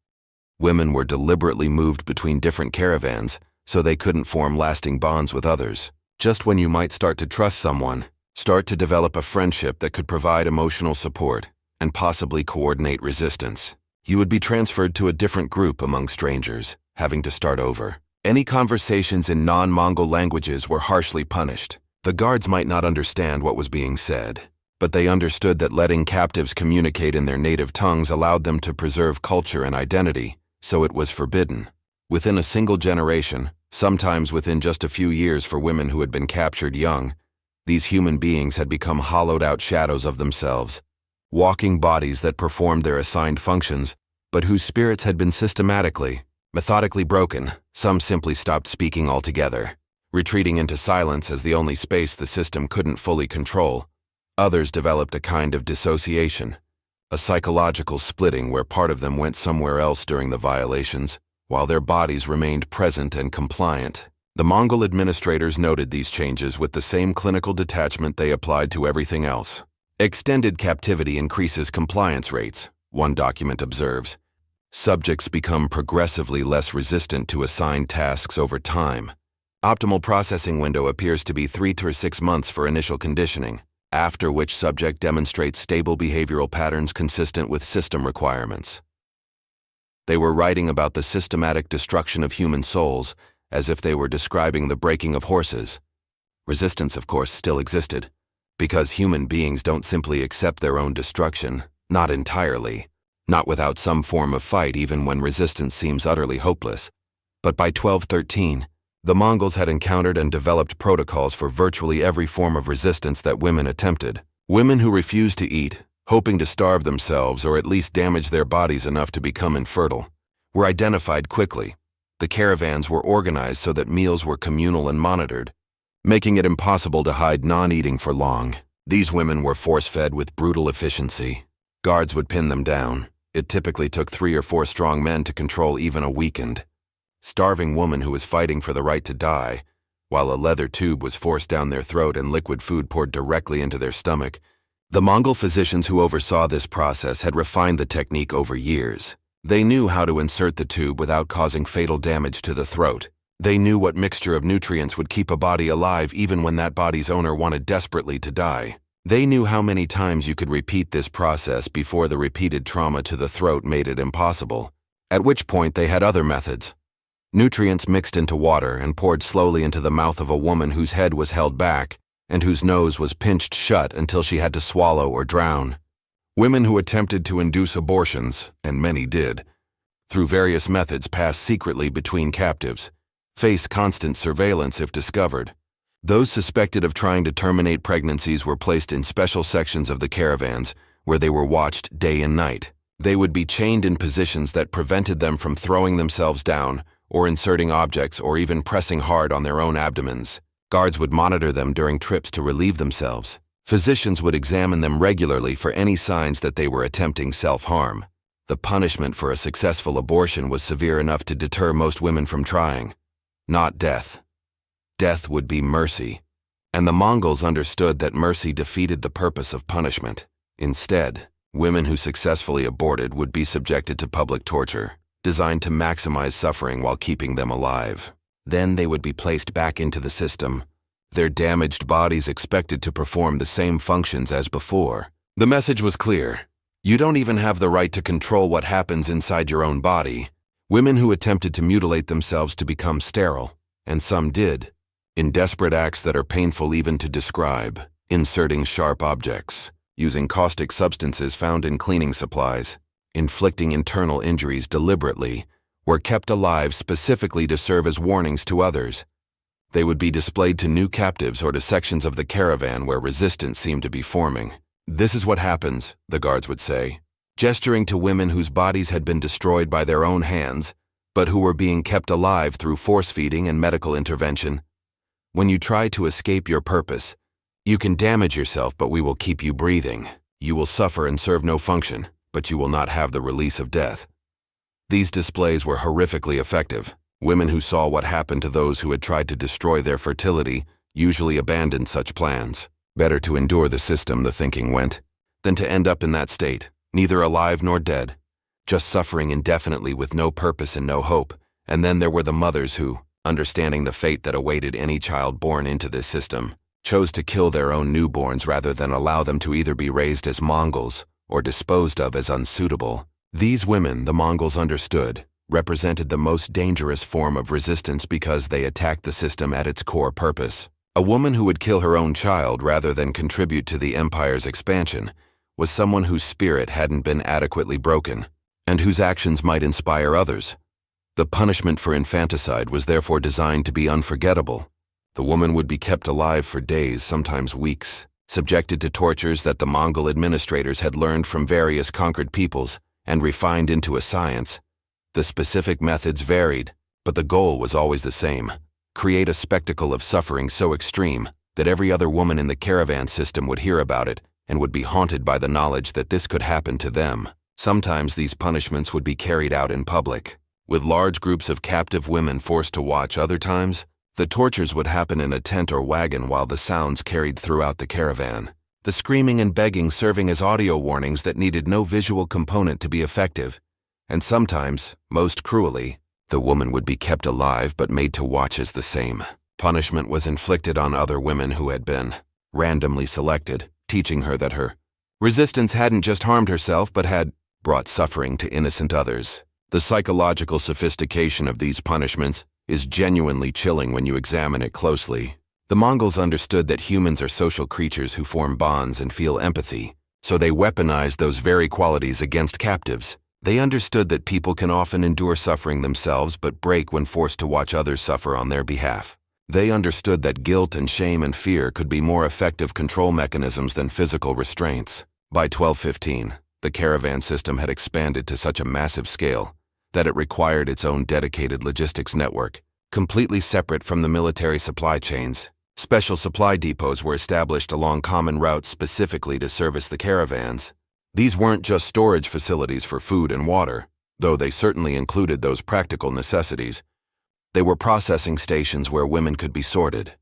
Women were deliberately moved between different caravans, so they couldn't form lasting bonds with others. Just when you might start to trust someone, start to develop a friendship that could provide emotional support and possibly coordinate resistance, you would be transferred to a different group among strangers, having to start over. Any conversations in non-Mongol languages were harshly punished. The guards might not understand what was being said, but they understood that letting captives communicate in their native tongues allowed them to preserve culture and identity, so it was forbidden. Within a single generation, sometimes within just a few years for women who had been captured young, these human beings had become hollowed-out shadows of themselves, walking bodies that performed their assigned functions, but whose spirits had been systematically, methodically broken. Some simply stopped speaking altogether, retreating into silence as the only space the system couldn't fully control. Others developed a kind of dissociation, a psychological splitting where part of them went somewhere else during the violations, while their bodies remained present and compliant. The Mongol administrators noted these changes with the same clinical detachment they applied to everything else. Extended captivity increases compliance rates, one document observes. Subjects become progressively less resistant to assigned tasks over time. Optimal processing window appears to be 3 to 6 months for initial conditioning, after which subject demonstrates stable behavioral patterns consistent with system requirements. They were writing about the systematic destruction of human souls as if they were describing the breaking of horses. Resistance, of course, still existed, because human beings don't simply accept their own destruction, not entirely, not without some form of fight even when resistance seems utterly hopeless. But by 1213, the Mongols had encountered and developed protocols for virtually every form of resistance that women attempted. Women who refused to eat, hoping to starve themselves or at least damage their bodies enough to become infertile, were identified quickly. The caravans were organized so that meals were communal and monitored, making it impossible to hide non-eating for long. These women were force-fed with brutal efficiency. Guards would pin them down. It typically took 3 or 4 strong men to control even a weakened, starving woman who was fighting for the right to die, while a leather tube was forced down their throat and liquid food poured directly into their stomach. The Mongol physicians who oversaw this process had refined the technique over years. They knew how to insert the tube without causing fatal damage to the throat. They knew what mixture of nutrients would keep a body alive even when that body's owner wanted desperately to die. They knew how many times you could repeat this process before the repeated trauma to the throat made it impossible, at which point they had other methods. Nutrients mixed into water and poured slowly into the mouth of a woman whose head was held back and whose nose was pinched shut until she had to swallow or drown. Women who attempted to induce abortions, and many did, through various methods passed secretly between captives, faced constant surveillance if discovered. Those suspected of trying to terminate pregnancies were placed in special sections of the caravans where they were watched day and night. They would be chained in positions that prevented them from throwing themselves down or inserting objects or even pressing hard on their own abdomens. Guards would monitor them during trips to relieve themselves. Physicians would examine them regularly for any signs that they were attempting self-harm. The punishment for a successful abortion was severe enough to deter most women from trying. Not death. Death would be mercy, and the Mongols understood that mercy defeated the purpose of punishment. Instead, women who successfully aborted would be subjected to public torture, designed to maximize suffering while keeping them alive. Then they would be placed back into the system, their damaged bodies expected to perform the same functions as before. The message was clear. You don't even have the right to control what happens inside your own body. Women who attempted to mutilate themselves to become sterile, and some did, in desperate acts that are painful even to describe, inserting sharp objects, using caustic substances found in cleaning supplies, inflicting internal injuries deliberately, were kept alive specifically to serve as warnings to others. They would be displayed to new captives or to sections of the caravan where resistance seemed to be forming. This is what happens, the guards would say, gesturing to women whose bodies had been destroyed by their own hands, but who were being kept alive through force-feeding and medical intervention. When you try to escape your purpose, you can damage yourself, but we will keep you breathing. You will suffer and serve no function, but you will not have the release of death. These displays were horrifically effective. Women who saw what happened to those who had tried to destroy their fertility usually abandoned such plans. Better to endure the system, the thinking went, than to end up in that state, neither alive nor dead, just suffering indefinitely with no purpose and no hope. And then there were the mothers who, understanding the fate that awaited any child born into this system, chose to kill their own newborns rather than allow them to either be raised as Mongols or disposed of as unsuitable. These women, the Mongols understood, represented the most dangerous form of resistance because they attacked the system at its core purpose. A woman who would kill her own child rather than contribute to the empire's expansion was someone whose spirit hadn't been adequately broken, and whose actions might inspire others. The punishment for infanticide was therefore designed to be unforgettable. The woman would be kept alive for days, sometimes weeks, subjected to tortures that the Mongol administrators had learned from various conquered peoples and refined into a science. The specific methods varied, but the goal was always the same: create a spectacle of suffering so extreme that every other woman in the caravan system would hear about it and would be haunted by the knowledge that this could happen to them. Sometimes these punishments would be carried out in public, with large groups of captive women forced to watch. Other times, the tortures would happen in a tent or wagon while the sounds carried throughout the caravan, the screaming and begging serving as audio warnings that needed no visual component to be effective. And sometimes, most cruelly, the woman would be kept alive but made to watch as the same punishment was inflicted on other women who had been randomly selected, teaching her that her resistance hadn't just harmed herself but had brought suffering to innocent others. The psychological sophistication of these punishments is genuinely chilling when you examine it closely. The Mongols understood that humans are social creatures who form bonds and feel empathy, so they weaponized those very qualities against captives. They understood that people can often endure suffering themselves but break when forced to watch others suffer on their behalf. They understood that guilt and shame and fear could be more effective control mechanisms than physical restraints. By 1215, the caravan system had expanded to such a massive scale that it required its own dedicated logistics network, completely separate from the military supply chains. Special supply depots were established along common routes specifically to service the caravans. These weren't just storage facilities for food and water, though they certainly included those practical necessities. They were processing stations where women could be sorted,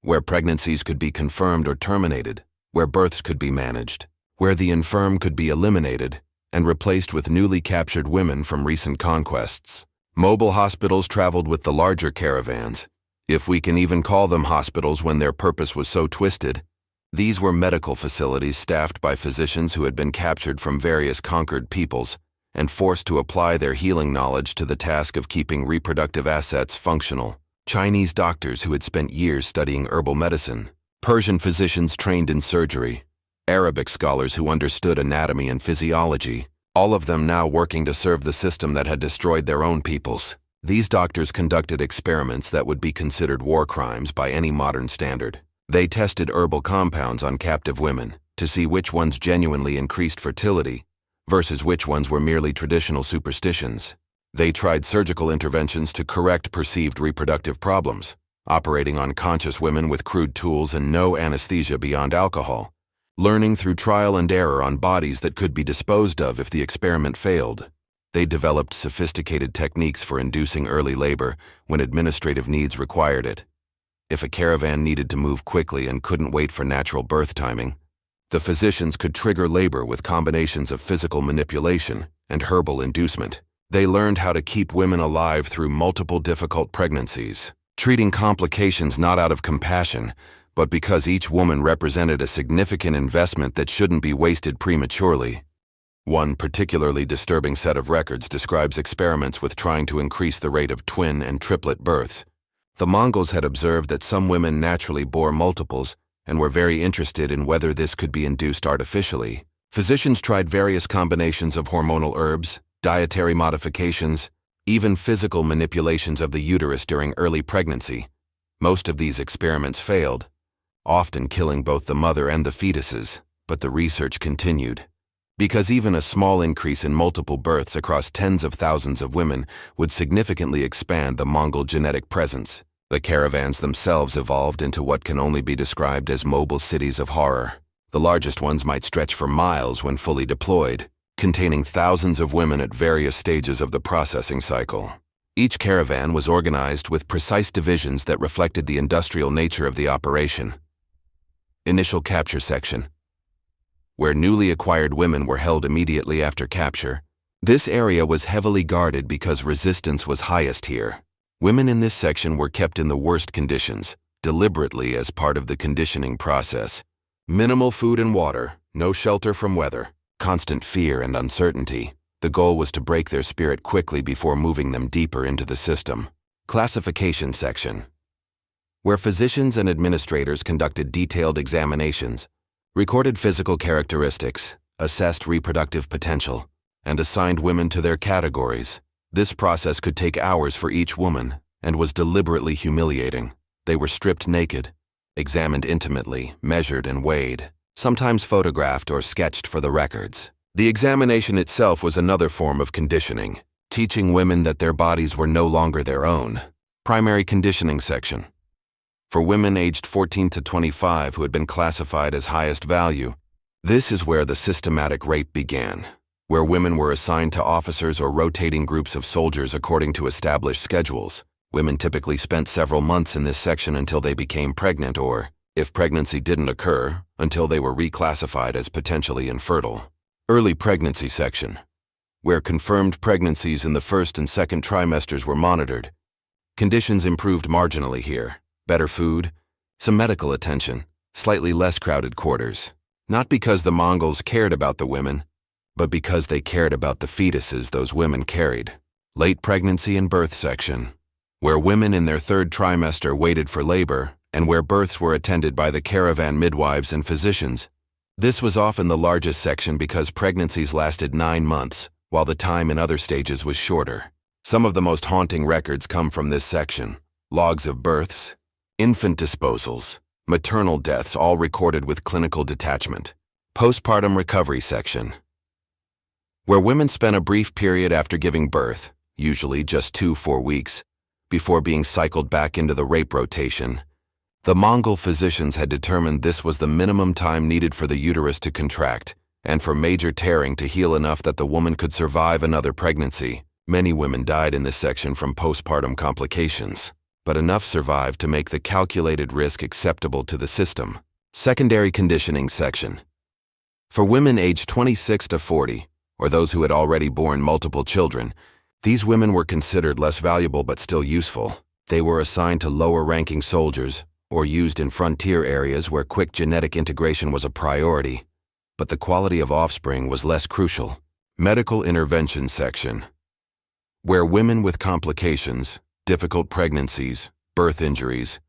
where pregnancies could be confirmed or terminated, where births could be managed, where the infirm could be eliminated and replaced with newly captured women from recent conquests. Mobile hospitals traveled with the larger caravans, if we can even call them hospitals when their purpose was so twisted. These were medical facilities staffed by physicians who had been captured from various conquered peoples and forced to apply their healing knowledge to the task of keeping reproductive assets functional. Chinese doctors who had spent years studying herbal medicine, Persian physicians trained in surgery, Arabic scholars who understood anatomy and physiology, all of them now working to serve the system that had destroyed their own peoples. These doctors conducted experiments that would be considered war crimes by any modern standard. They tested herbal compounds on captive women to see which ones genuinely increased fertility versus which ones were merely traditional superstitions. They tried surgical interventions to correct perceived reproductive problems, operating on conscious women with crude tools and no anesthesia beyond alcohol, learning through trial and error on bodies that could be disposed of if the experiment failed. They developed sophisticated techniques for inducing early labor when administrative needs required it. If a caravan needed to move quickly and couldn't wait for natural birth timing, the physicians could trigger labor with combinations of physical manipulation and herbal inducement. They learned how to keep women alive through multiple difficult pregnancies, treating complications not out of compassion, but because each woman represented a significant investment that shouldn't be wasted prematurely. One particularly disturbing set of records describes experiments with trying to increase the rate of twin and triplet births. The Mongols had observed that some women naturally bore multiples and were very interested in whether this could be induced artificially. Physicians tried various combinations of hormonal herbs, dietary modifications, even physical manipulations of the uterus during early pregnancy. Most of these experiments failed, often killing both the mother and the fetuses, but the research continued. Because even a small increase in multiple births across tens of thousands of women would significantly expand the Mongol genetic presence. The caravans themselves evolved into what can only be described as mobile cities of horror. The largest ones might stretch for miles when fully deployed, containing thousands of women at various stages of the processing cycle. Each caravan was organized with precise divisions that reflected the industrial nature of the operation. Initial capture section, where newly acquired women were held immediately after capture. This area was heavily guarded because resistance was highest here. Women in this section were kept in the worst conditions, deliberately as part of the conditioning process. Minimal food and water, no shelter from weather, constant fear and uncertainty. The goal was to break their spirit quickly before moving them deeper into the system. Classification section, where physicians and administrators conducted detailed examinations, recorded physical characteristics, assessed reproductive potential, and assigned women to their categories. This process could take hours for each woman and was deliberately humiliating. They were stripped naked, examined intimately, measured and weighed, sometimes photographed or sketched for the records. The examination itself was another form of conditioning, teaching women that their bodies were no longer their own. Primary conditioning section, for women aged 14 to 25 who had been classified as highest value. This is where the systematic rape began, where women were assigned to officers or rotating groups of soldiers according to established schedules. Women typically spent several months in this section until they became pregnant or, if pregnancy didn't occur, until they were reclassified as potentially infertile. Early pregnancy section, where confirmed pregnancies in the first and second trimesters were monitored. Conditions improved marginally here. Better food, some medical attention, slightly less crowded quarters. Not because the Mongols cared about the women, but because they cared about the fetuses those women carried. Late pregnancy and birth section, where women in their third trimester waited for labor and where births were attended by the caravan midwives and physicians. This was often the largest section because pregnancies lasted 9 months, while the time in other stages was shorter. Some of the most haunting records come from this section. Logs of births, infant disposals, maternal deaths, all recorded with clinical detachment. Postpartum recovery section, where women spent a brief period after giving birth, usually just 2-4 weeks, before being cycled back into the rape rotation. The Mongol physicians had determined this was the minimum time needed for the uterus to contract, and for major tearing to heal enough that the woman could survive another pregnancy. Many women died in this section from postpartum complications, but enough survived to make the calculated risk acceptable to the system. Secondary conditioning section, for women aged 26 to 40, or those who had already borne multiple children. These women were considered less valuable but still useful. They were assigned to lower-ranking soldiers or used in frontier areas where quick genetic integration was a priority, but the quality of offspring was less crucial. Medical intervention section, where women with complications, difficult pregnancies, birth injuries,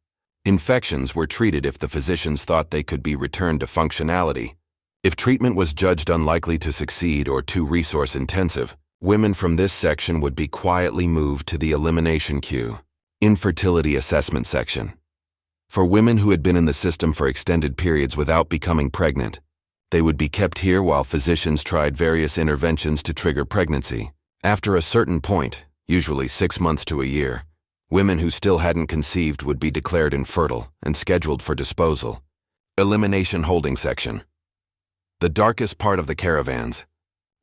infections were treated if the physicians thought they could be returned to functionality. If treatment was judged unlikely to succeed or too resource-intensive, women from this section would be quietly moved to the elimination queue. Infertility assessment section, for women who had been in the system for extended periods without becoming pregnant. They would be kept here while physicians tried various interventions to trigger pregnancy. After a certain point, usually 6 months to a year, women who still hadn't conceived would be declared infertile and scheduled for disposal. Elimination holding section, the darkest part of the caravans.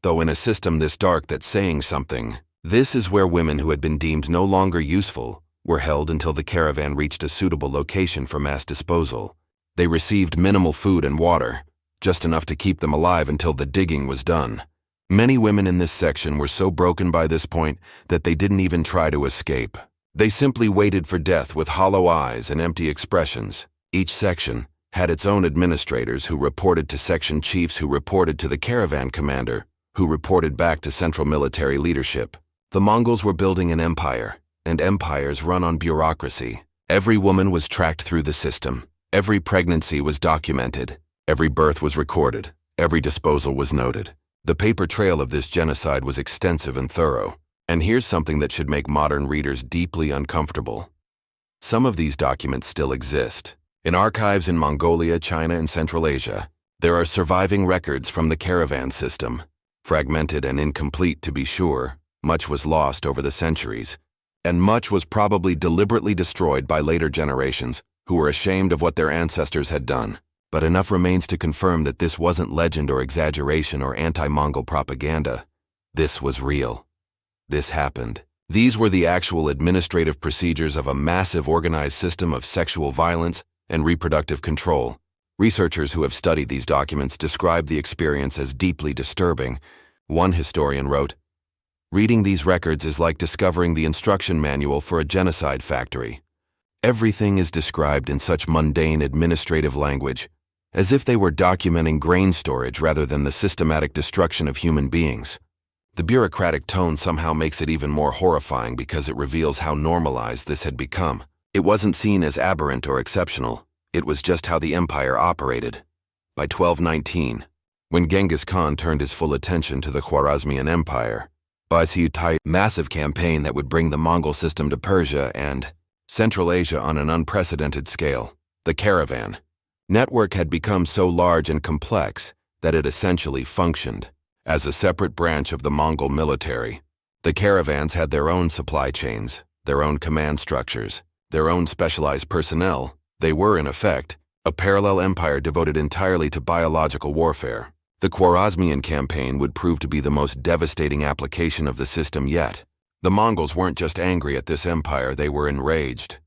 Though in a system this dark that's saying something, this is where women who had been deemed no longer useful were held until the caravan reached a suitable location for mass disposal. They received minimal food and water, just enough to keep them alive until the digging was done. Many women in this section were so broken by this point that they didn't even try to escape. They simply waited for death with hollow eyes and empty expressions. Each section had its own administrators who reported to section chiefs who reported to the caravan commander, who reported back to central military leadership. The Mongols were building an empire, and empires run on bureaucracy. Every woman was tracked through the system. Every pregnancy was documented. Every birth was recorded. Every disposal was noted. The paper trail of this genocide was extensive and thorough. And here's something that should make modern readers deeply uncomfortable. Some of these documents still exist. In archives in Mongolia, China, and Central Asia, there are surviving records from the caravan system. Fragmented and incomplete, to be sure, much was lost over the centuries, and much was probably deliberately destroyed by later generations who were ashamed of what their ancestors had done. But enough remains to confirm that this wasn't legend or exaggeration or anti-Mongol propaganda. This was real. This happened. These were the actual administrative procedures of a massive organized system of sexual violence and reproductive control. Researchers who have studied these documents describe the experience as deeply disturbing. One historian wrote, "Reading these records is like discovering the instruction manual for a genocide factory. Everything is described in such mundane administrative language, as if they were documenting grain storage rather than the systematic destruction of human beings. The bureaucratic tone somehow makes it even more horrifying because it reveals how normalized this had become. It wasn't seen as aberrant or exceptional. It was just how the empire operated. By 1219, when Genghis Khan turned his full attention to the Khwarezmian Empire, he tied a massive campaign that would bring the Mongol system to Persia and Central Asia on an unprecedented scale. The caravan network had become so large and complex that it essentially functioned as a separate branch of the Mongol military. The caravans had their own supply chains, their own command structures, their own specialized personnel. They were, in effect, a parallel empire devoted entirely to biological warfare. The Khwarezmian campaign would prove to be the most devastating application of the system yet. The Mongols weren't just angry at this empire, they were enraged.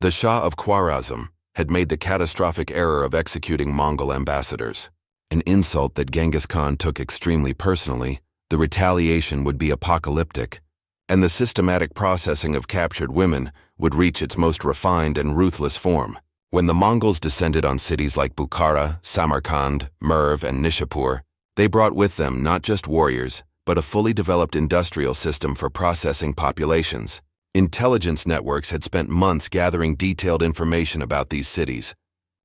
The Shah of Khwarezm had made the catastrophic error of executing Mongol ambassadors. An insult that Genghis Khan took extremely personally. The retaliation would be apocalyptic, and the systematic processing of captured women would reach its most refined and ruthless form. When the Mongols descended on cities like Bukhara, Samarkand, Merv, and Nishapur, they brought with them not just warriors, but a fully developed industrial system for processing populations. Intelligence networks had spent months gathering detailed information about these cities.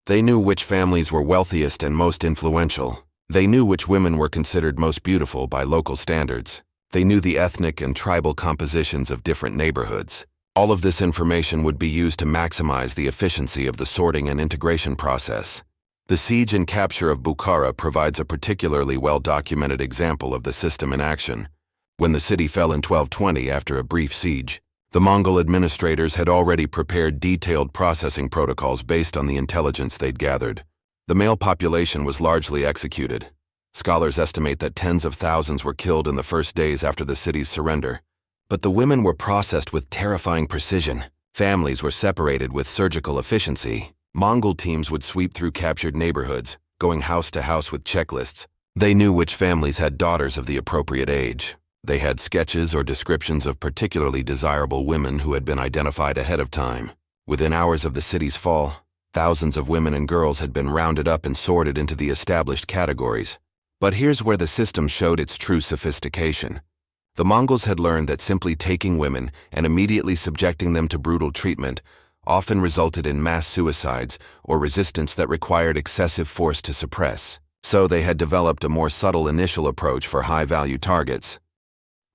They knew which families were wealthiest and most influential. They knew which women were considered most beautiful by local standards. They knew the ethnic and tribal compositions of different neighborhoods. All of this information would be used to maximize the efficiency of the sorting and integration process. The siege and capture of Bukhara provides a particularly well-documented example of the system in action. When the city fell in 1220 after a brief siege, the Mongol administrators had already prepared detailed processing protocols based on the intelligence they'd gathered. The male population was largely executed. Scholars estimate that tens of thousands were killed in the first days after the city's surrender. But the women were processed with terrifying precision. Families were separated with surgical efficiency. Mongol teams would sweep through captured neighborhoods, going house to house with checklists. They knew which families had daughters of the appropriate age. They had sketches or descriptions of particularly desirable women who had been identified ahead of time. Within hours of the city's fall, thousands of women and girls had been rounded up and sorted into the established categories. But here's where the system showed its true sophistication. The Mongols had learned that simply taking women and immediately subjecting them to brutal treatment often resulted in mass suicides or resistance that required excessive force to suppress. So they had developed a more subtle initial approach for high-value targets.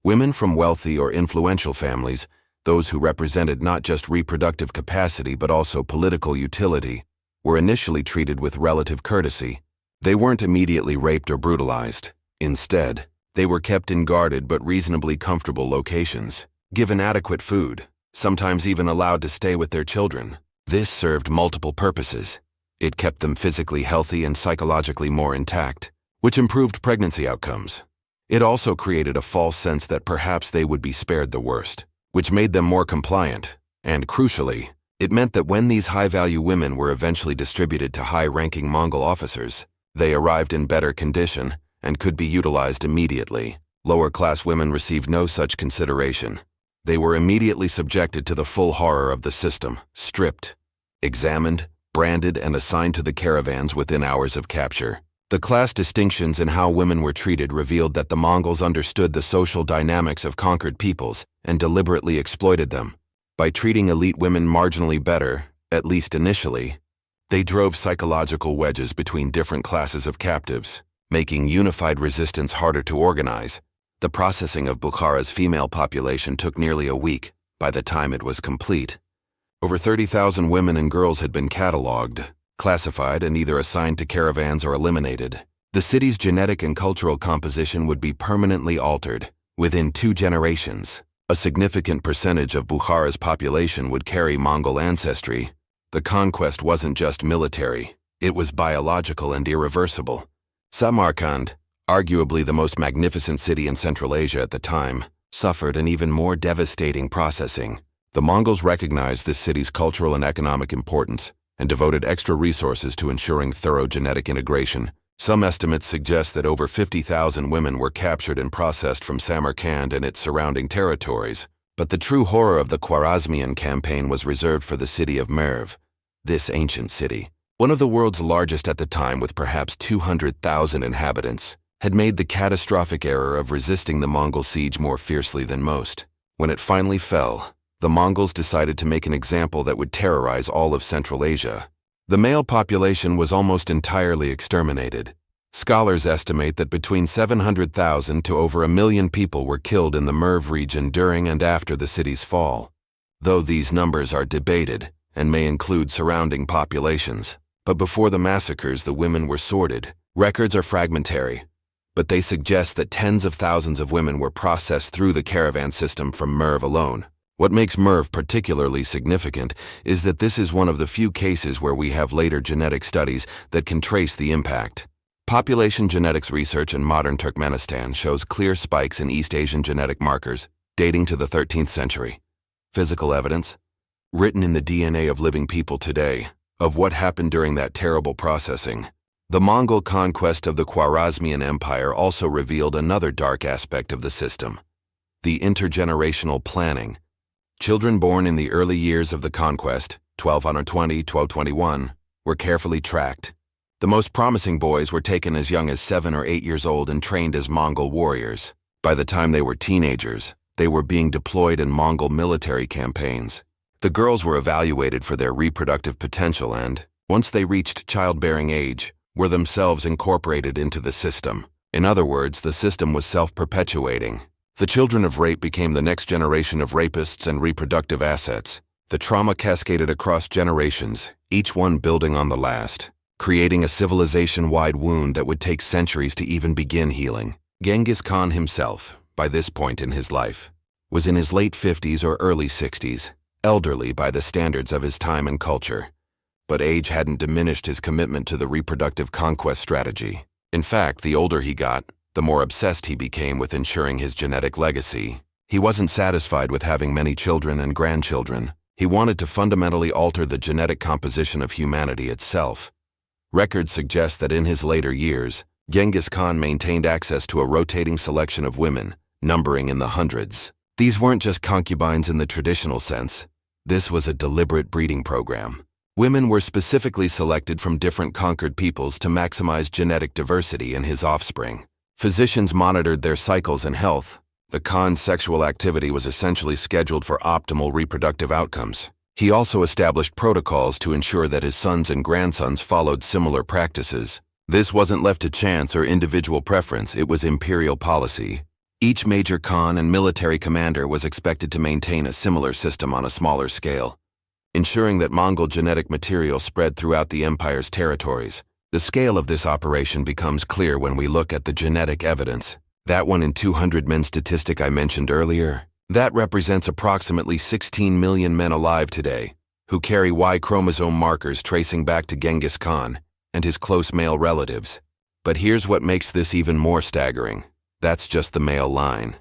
Women from wealthy or influential families, those who represented not just reproductive capacity but also political utility, were initially treated with relative courtesy. They weren't immediately raped or brutalized. Instead, they were kept in guarded but reasonably comfortable locations, given adequate food, sometimes even allowed to stay with their children. This served multiple purposes. It kept them physically healthy and psychologically more intact, which improved pregnancy outcomes. It also created a false sense that perhaps they would be spared the worst, which made them more compliant. And crucially, it meant that when these high-value women were eventually distributed to high-ranking Mongol officers, they arrived in better condition and could be utilized immediately. Lower-class women received no such consideration. They were immediately subjected to the full horror of the system, stripped, examined, branded, and assigned to the caravans within hours of capture. The class distinctions in how women were treated revealed that the Mongols understood the social dynamics of conquered peoples and deliberately exploited them. By treating elite women marginally better, at least initially, they drove psychological wedges between different classes of captives, making unified resistance harder to organize. The processing of Bukhara's female population took nearly a week by the time it was complete. Over 30,000 women and girls had been catalogued, classified, and either assigned to caravans or eliminated. The city's genetic and cultural composition would be permanently altered within 2 generations. A significant percentage of Bukhara's population would carry Mongol ancestry. The conquest wasn't just military, it was biological and irreversible. Samarkand, arguably the most magnificent city in Central Asia at the time, suffered an even more devastating processing. The Mongols recognized this city's cultural and economic importance and devoted extra resources to ensuring thorough genetic integration. Some estimates suggest that over 50,000 women were captured and processed from Samarkand and its surrounding territories. But the true horror of the Khwarezmian campaign was reserved for the city of Merv, this ancient city, one of the world's largest at the time with perhaps 200,000 inhabitants, had made the catastrophic error of resisting the Mongol siege more fiercely than most. When it finally fell, the Mongols decided to make an example that would terrorize all of Central Asia. The male population was almost entirely exterminated. Scholars estimate that between 700,000 to over 1 million people were killed in the Merv region during and after the city's fall. Though these numbers are debated and may include surrounding populations, but before the massacres the women were sorted. Records are fragmentary, but they suggest that tens of thousands of women were processed through the caravan system from Merv alone. What makes Merv particularly significant is that this is one of the few cases where we have later genetic studies that can trace the impact. Population genetics research in modern Turkmenistan shows clear spikes in East Asian genetic markers dating to the 13th century. Physical evidence, written in the DNA of living people today, of what happened during that terrible processing. The Mongol conquest of the Khwarezmian Empire also revealed another dark aspect of the system: the intergenerational planning. Children born in the early years of the conquest, 1220-1221, were carefully tracked. The most promising boys were taken as young as 7 or 8 years old and trained as Mongol warriors. By the time they were teenagers, they were being deployed in Mongol military campaigns. The girls were evaluated for their reproductive potential and, once they reached childbearing age, were themselves incorporated into the system. In other words, the system was self-perpetuating. The children of rape became the next generation of rapists and reproductive assets. The trauma cascaded across generations, each one building on the last, creating a civilization-wide wound that would take centuries to even begin healing. Genghis Khan himself, by this point in his life, was in his late 50s or early 60s, elderly by the standards of his time and culture. But age hadn't diminished his commitment to the reproductive conquest strategy. In fact, the older he got, the more obsessed he became with ensuring his genetic legacy. He wasn't satisfied with having many children and grandchildren. He wanted to fundamentally alter the genetic composition of humanity itself. Records suggest that in his later years, Genghis Khan maintained access to a rotating selection of women, numbering in the hundreds. These weren't just concubines in the traditional sense. This was a deliberate breeding program. Women were specifically selected from different conquered peoples to maximize genetic diversity in his offspring. Physicians monitored their cycles and health. The Khan's sexual activity was essentially scheduled for optimal reproductive outcomes. He also established protocols to ensure that his sons and grandsons followed similar practices. This wasn't left to chance or individual preference, it was imperial policy. Each major Khan and military commander was expected to maintain a similar system on a smaller scale, ensuring that Mongol genetic material spread throughout the empire's territories. The scale of this operation becomes clear when we look at the genetic evidence. That 1 in 200 men statistic I mentioned earlier, that represents approximately 16 million men alive today, who carry Y chromosome markers tracing back to Genghis Khan and his close male relatives. But here's what makes this even more staggering. That's just the male line.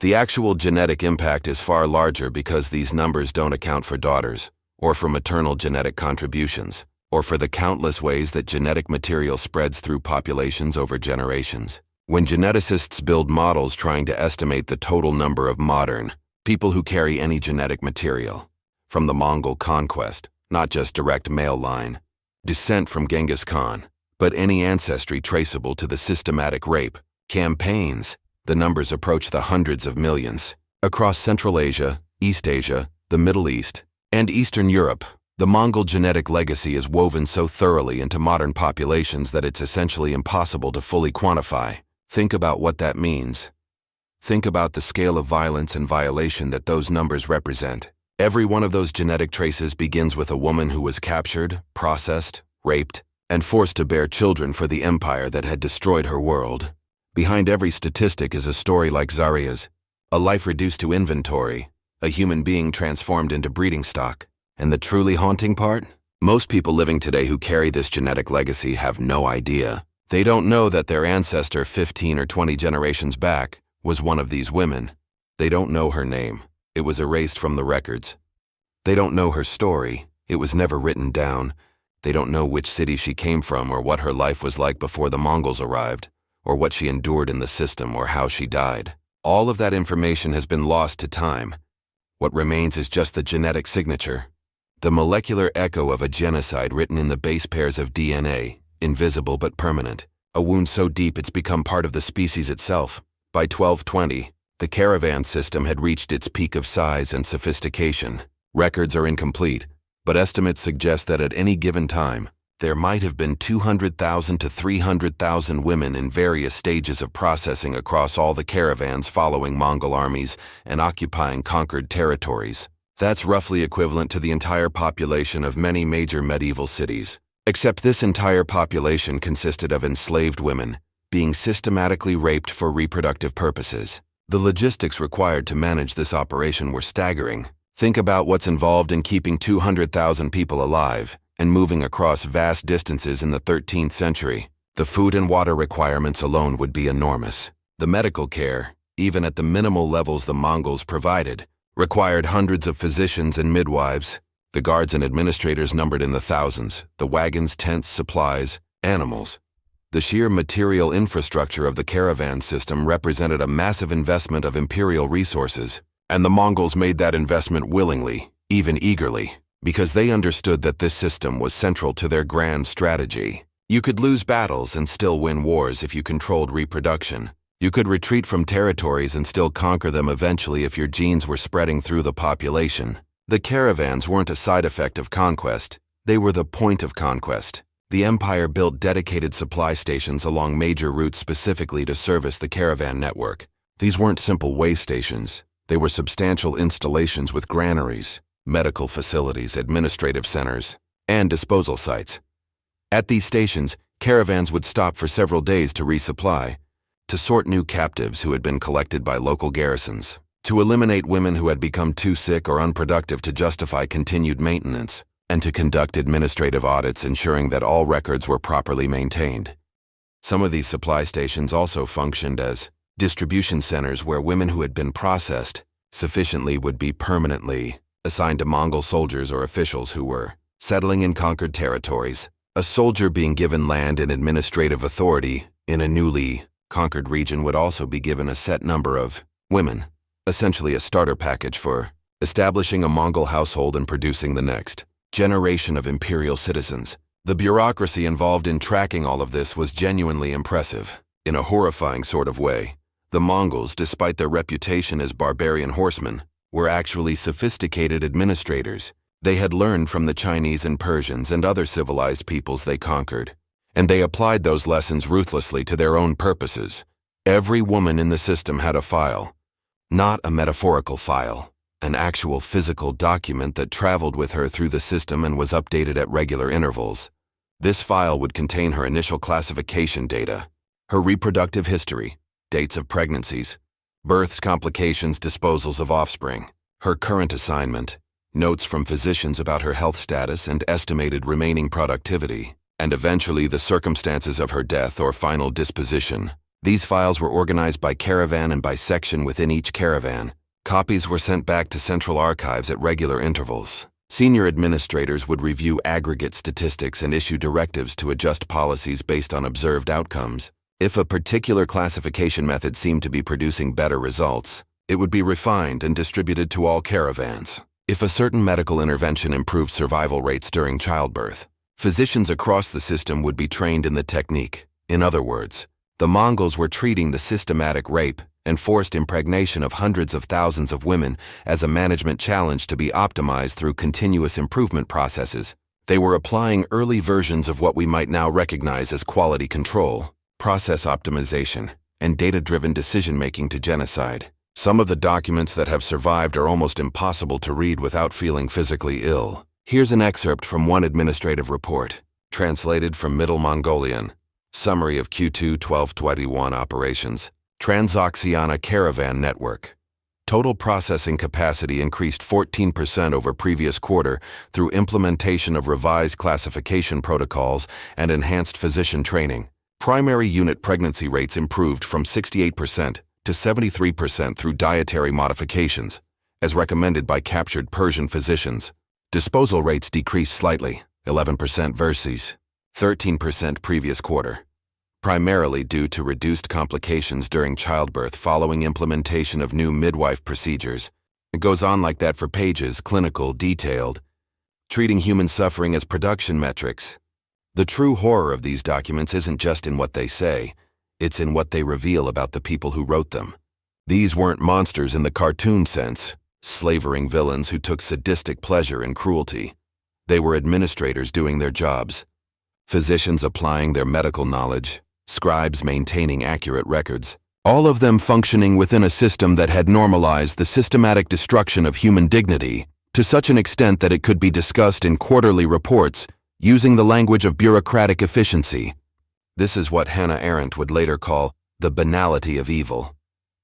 The actual genetic impact is far larger because these numbers don't account for daughters, or for maternal genetic contributions, or for the countless ways that genetic material spreads through populations over generations. When geneticists build models trying to estimate the total number of modern, People who carry any genetic material. From the Mongol conquest, not just direct male line, descent from Genghis Khan, but any ancestry traceable to the systematic rape, campaigns, the numbers approach the hundreds of millions. Across Central Asia, East Asia, the Middle East, and Eastern Europe, the Mongol genetic legacy is woven so thoroughly into modern populations that it's essentially impossible to fully quantify. Think about what that means. Think about the scale of violence and violation that those numbers represent. Every one of those genetic traces begins with a woman who was captured, processed, raped, and forced to bear children for the empire that had destroyed her world. Behind every statistic is a story like Zarya's, a life reduced to inventory, a human being transformed into breeding stock. And the truly haunting part? Most people living today who carry this genetic legacy have no idea. They don't know that their ancestor 15 or 20 generations back was one of these women. They don't know her name. It was erased from the records. They don't know her story. It was never written down. They don't know which city she came from or what her life was like before the Mongols arrived, or what she endured in the system or how she died. All of that information has been lost to time. What remains is just the genetic signature, the molecular echo of a genocide written in the base pairs of DNA, invisible but permanent, a wound so deep it's become part of the species itself. By 1220, the caravan system had reached its peak of size and sophistication. Records are incomplete, but estimates suggest that at any given time, there might have been 200,000 to 300,000 women in various stages of processing across all the caravans following Mongol armies and occupying conquered territories. That's roughly equivalent to the entire population of many major medieval cities. Except this entire population consisted of enslaved women, being systematically raped for reproductive purposes. The logistics required to manage this operation were staggering. Think about what's involved in keeping 200,000 people alive and moving across vast distances in the 13th century. The food and water requirements alone would be enormous. The medical care, even at the minimal levels the Mongols provided, required hundreds of physicians and midwives. The guards and administrators numbered in the thousands, the wagons, tents, supplies, animals. The sheer material infrastructure of the caravan system represented a massive investment of imperial resources, and the Mongols made that investment willingly, even eagerly, because they understood that this system was central to their grand strategy. You could lose battles and still win wars if you controlled reproduction. You could retreat from territories and still conquer them eventually if your genes were spreading through the population. The caravans weren't a side effect of conquest. They were the point of conquest. The empire built dedicated supply stations along major routes specifically to service the caravan network. These weren't simple way stations. They were substantial installations with granaries, medical facilities, administrative centers, and disposal sites. At these stations, caravans would stop for several days to resupply, to sort new captives who had been collected by local garrisons, to eliminate women who had become too sick or unproductive to justify continued maintenance, and to conduct administrative audits ensuring that all records were properly maintained. Some of these supply stations also functioned as distribution centers where women who had been processed sufficiently would be permanently assigned to Mongol soldiers or officials who were settling in conquered territories. A soldier being given land and administrative authority in a newly conquered region would also be given a set number of women, essentially a starter package for establishing a Mongol household and producing the next generation of imperial citizens. The bureaucracy involved in tracking all of this was genuinely impressive. In a horrifying sort of way, the Mongols, despite their reputation as barbarian horsemen, were actually sophisticated administrators. They had learned from the Chinese and Persians and other civilized peoples they conquered, and they applied those lessons ruthlessly to their own purposes. Every woman in the system had a file, not a metaphorical file, an actual physical document that traveled with her through the system and was updated at regular intervals. This file would contain her initial classification data, her reproductive history, dates of pregnancies, births, complications, disposals of offspring, her current assignment, notes from physicians about her health status and estimated remaining productivity, and eventually the circumstances of her death or final disposition. These files were organized by caravan and by section within each caravan. Copies were sent back to central archives at regular intervals. Senior administrators would review aggregate statistics and issue directives to adjust policies based on observed outcomes. If a particular classification method seemed to be producing better results, It would be refined and distributed to all caravans. If a certain medical intervention improved survival rates during childbirth, physicians across the system would be trained in the technique. In other words, the Mongols were treating the systematic rape and forced impregnation of hundreds of thousands of women as a management challenge to be optimized through continuous improvement processes. They were applying early versions of what we might now recognize as quality control, process optimization, and data-driven decision-making to genocide. Some of the documents that have survived are almost impossible to read without feeling physically ill. Here's an excerpt from one administrative report, translated from Middle Mongolian. Summary of Q2 1221 operations. Transoxiana Caravan Network. Total processing capacity increased 14% over previous quarter through implementation of revised classification protocols and enhanced physician training. Primary unit pregnancy rates improved from 68% to 73% through dietary modifications, as recommended by captured Persian physicians. Disposal rates decreased slightly, 11% versus 13% previous quarter, primarily due to reduced complications during childbirth following implementation of new midwife procedures. It goes on like that for pages, clinical, detailed, treating human suffering as production metrics. The true horror of these documents isn't just in what they say, it's in what they reveal about the people who wrote them. These weren't monsters in the cartoon sense, slavering villains who took sadistic pleasure in cruelty. They were administrators doing their jobs, physicians applying their medical knowledge, scribes maintaining accurate records, all of them functioning within a system that had normalized the systematic destruction of human dignity to such an extent that it could be discussed in quarterly reports using the language of bureaucratic efficiency. This is what Hannah Arendt would later call the banality of evil.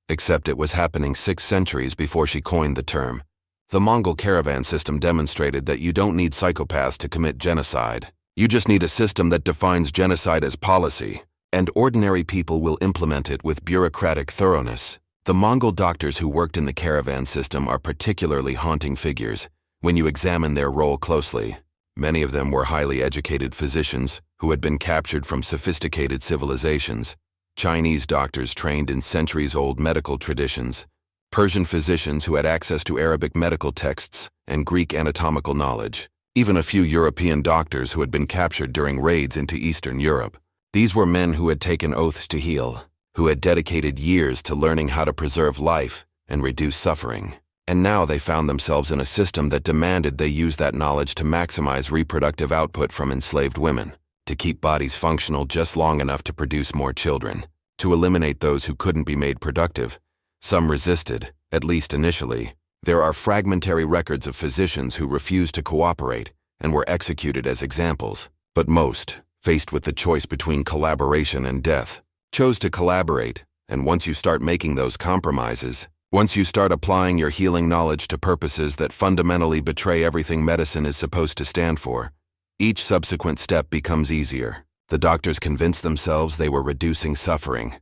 Except it was happening 6 centuries before she coined the term. The Mongol caravan system demonstrated that you don't need psychopaths to commit genocide. You just need a system that defines genocide as policy, and ordinary people will implement it with bureaucratic thoroughness. The Mongol doctors who worked in the caravan system are particularly haunting figures when you examine their role closely. Many of them were highly educated physicians who had been captured from sophisticated civilizations, Chinese doctors trained in centuries-old medical traditions, Persian physicians who had access to Arabic medical texts and Greek anatomical knowledge, even a few European doctors who had been captured during raids into Eastern Europe. These were men who had taken oaths to heal, who had dedicated years to learning how to preserve life and reduce suffering. And now they found themselves in a system that demanded they use that knowledge to maximize reproductive output from enslaved women, to keep bodies functional just long enough to produce more children, to eliminate those who couldn't be made productive. Some resisted, at least initially. There are fragmentary records of physicians who refused to cooperate and were executed as examples, but most, faced with the choice between collaboration and death, chose to collaborate. And once you start making those compromises, once you start applying your healing knowledge to purposes that fundamentally betray everything medicine is supposed to stand for, each subsequent step becomes easier. The doctors convinced themselves they were reducing suffering.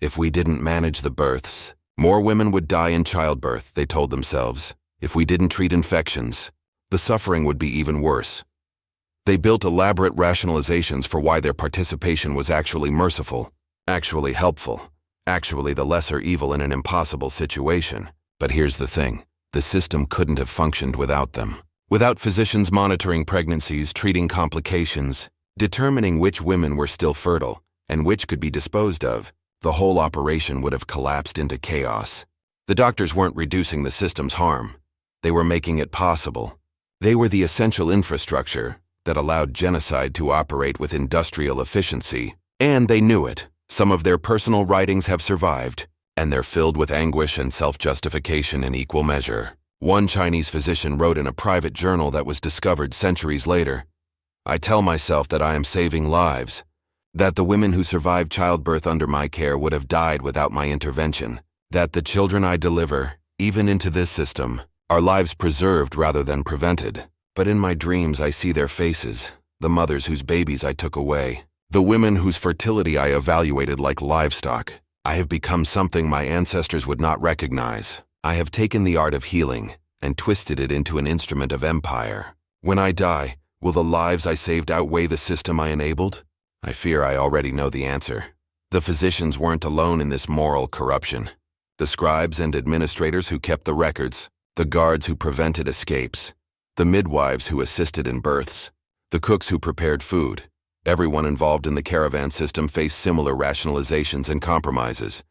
If we didn't manage the births, more women would die in childbirth, they told themselves. If we didn't treat infections, the suffering would be even worse. They built elaborate rationalizations for why their participation was actually merciful, actually helpful, actually the lesser evil in an impossible situation. But here's the thing, the system couldn't have functioned without them. Without physicians monitoring pregnancies, treating complications, determining which women were still fertile and which could be disposed of, the whole operation would have collapsed into chaos. The doctors weren't reducing the system's harm. They were making it possible. They were the essential infrastructure that allowed genocide to operate with industrial efficiency, and they knew it. Some of their personal writings have survived, and they're filled with anguish and self-justification in equal measure. One Chinese physician wrote in a private journal that was discovered centuries later, "I tell myself that I am saving lives, that the women who survived childbirth under my care would have died without my intervention, that the children I deliver, even into this system, are lives preserved rather than prevented. But in my dreams I see their faces, the mothers whose babies I took away, the women whose fertility I evaluated like livestock. I have become something my ancestors would not recognize. I have taken the art of healing and twisted it into an instrument of empire. When I die, will the lives I saved outweigh the system I enabled? I fear I already know the answer. The physicians weren't alone in this moral corruption. The scribes and administrators who kept the records, the guards who prevented escapes, the midwives who assisted in births, the cooks who prepared food. Everyone involved in the caravan system faced similar rationalizations and compromises.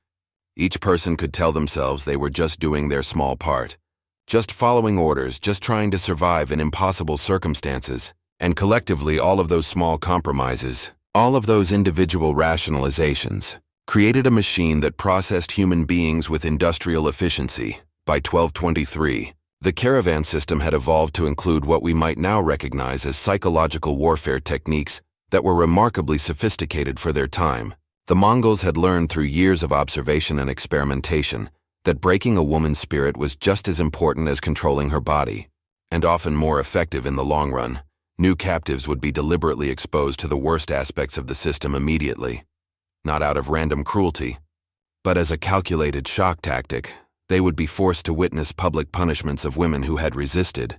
Each person could tell themselves they were just doing their small part, just following orders, just trying to survive in impossible circumstances. And collectively, all of those small compromises, all of those individual rationalizations, created a machine that processed human beings with industrial efficiency. By 1223, the caravan system had evolved to include what we might now recognize as psychological warfare techniques that were remarkably sophisticated for their time. The Mongols had learned through years of observation and experimentation that breaking a woman's spirit was just as important as controlling her body, and often more effective in the long run. New captives would be deliberately exposed to the worst aspects of the system immediately, not out of random cruelty, but as a calculated shock tactic. They would be forced to witness public punishments of women who had resisted.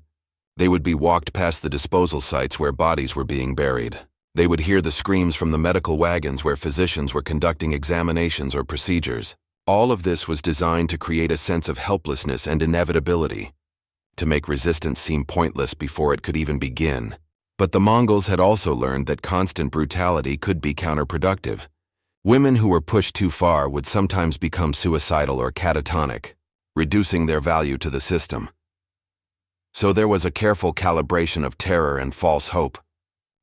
They would be walked past the disposal sites where bodies were being buried. They would hear the screams from the medical wagons where physicians were conducting examinations or procedures. All of this was designed to create a sense of helplessness and inevitability, to make resistance seem pointless before it could even begin. But the Mongols had also learned that constant brutality could be counterproductive. Women who were pushed too far would sometimes become suicidal or catatonic, reducing their value to the system. So there was a careful calibration of terror and false hope,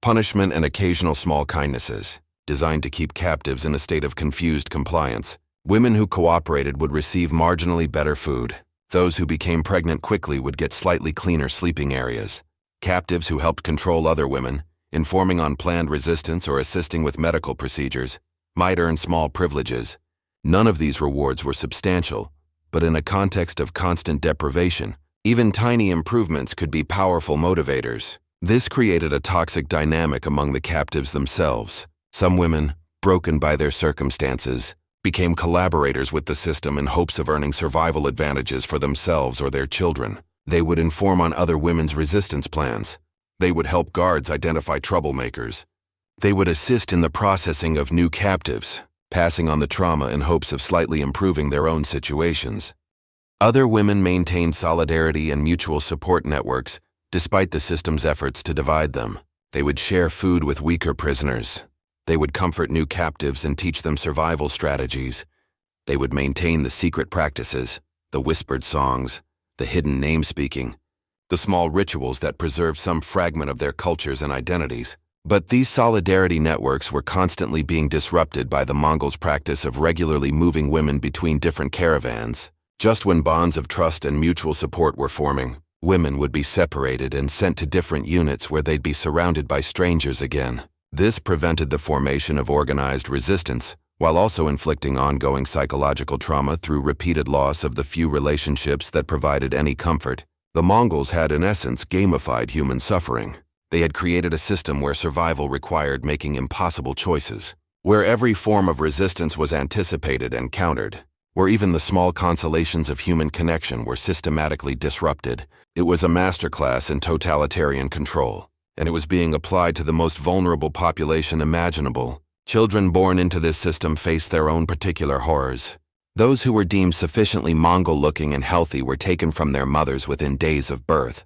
punishment and occasional small kindnesses, designed to keep captives in a state of confused compliance. Women who cooperated would receive marginally better food. Those who became pregnant quickly would get slightly cleaner sleeping areas. Captives who helped control other women, informing on planned resistance or assisting with medical procedures, might earn small privileges. None of these rewards were substantial, but in a context of constant deprivation, even tiny improvements could be powerful motivators. This created a toxic dynamic among the captives themselves. Some women, broken by their circumstances, became collaborators with the system in hopes of earning survival advantages for themselves or their children. They would inform on other women's resistance plans. They would help guards identify troublemakers. They would assist in the processing of new captives, passing on the trauma in hopes of slightly improving their own situations. Other women maintained solidarity and mutual support networks, despite the system's efforts to divide them. They would share food with weaker prisoners. They would comfort new captives and teach them survival strategies. They would maintain the secret practices, the whispered songs, the hidden name-speaking, the small rituals that preserve some fragment of their cultures and identities. But these solidarity networks were constantly being disrupted by the Mongols' practice of regularly moving women between different caravans. Just when bonds of trust and mutual support were forming, women would be separated and sent to different units where they'd be surrounded by strangers again. This prevented the formation of organized resistance, while also inflicting ongoing psychological trauma through repeated loss of the few relationships that provided any comfort. The Mongols had, in essence, gamified human suffering. They had created a system where survival required making impossible choices, where every form of resistance was anticipated and countered, where even the small consolations of human connection were systematically disrupted. It was a masterclass in totalitarian control, and it was being applied to the most vulnerable population imaginable. Children born into this system faced their own particular horrors. Those who were deemed sufficiently Mongol-looking and healthy were taken from their mothers within days of birth.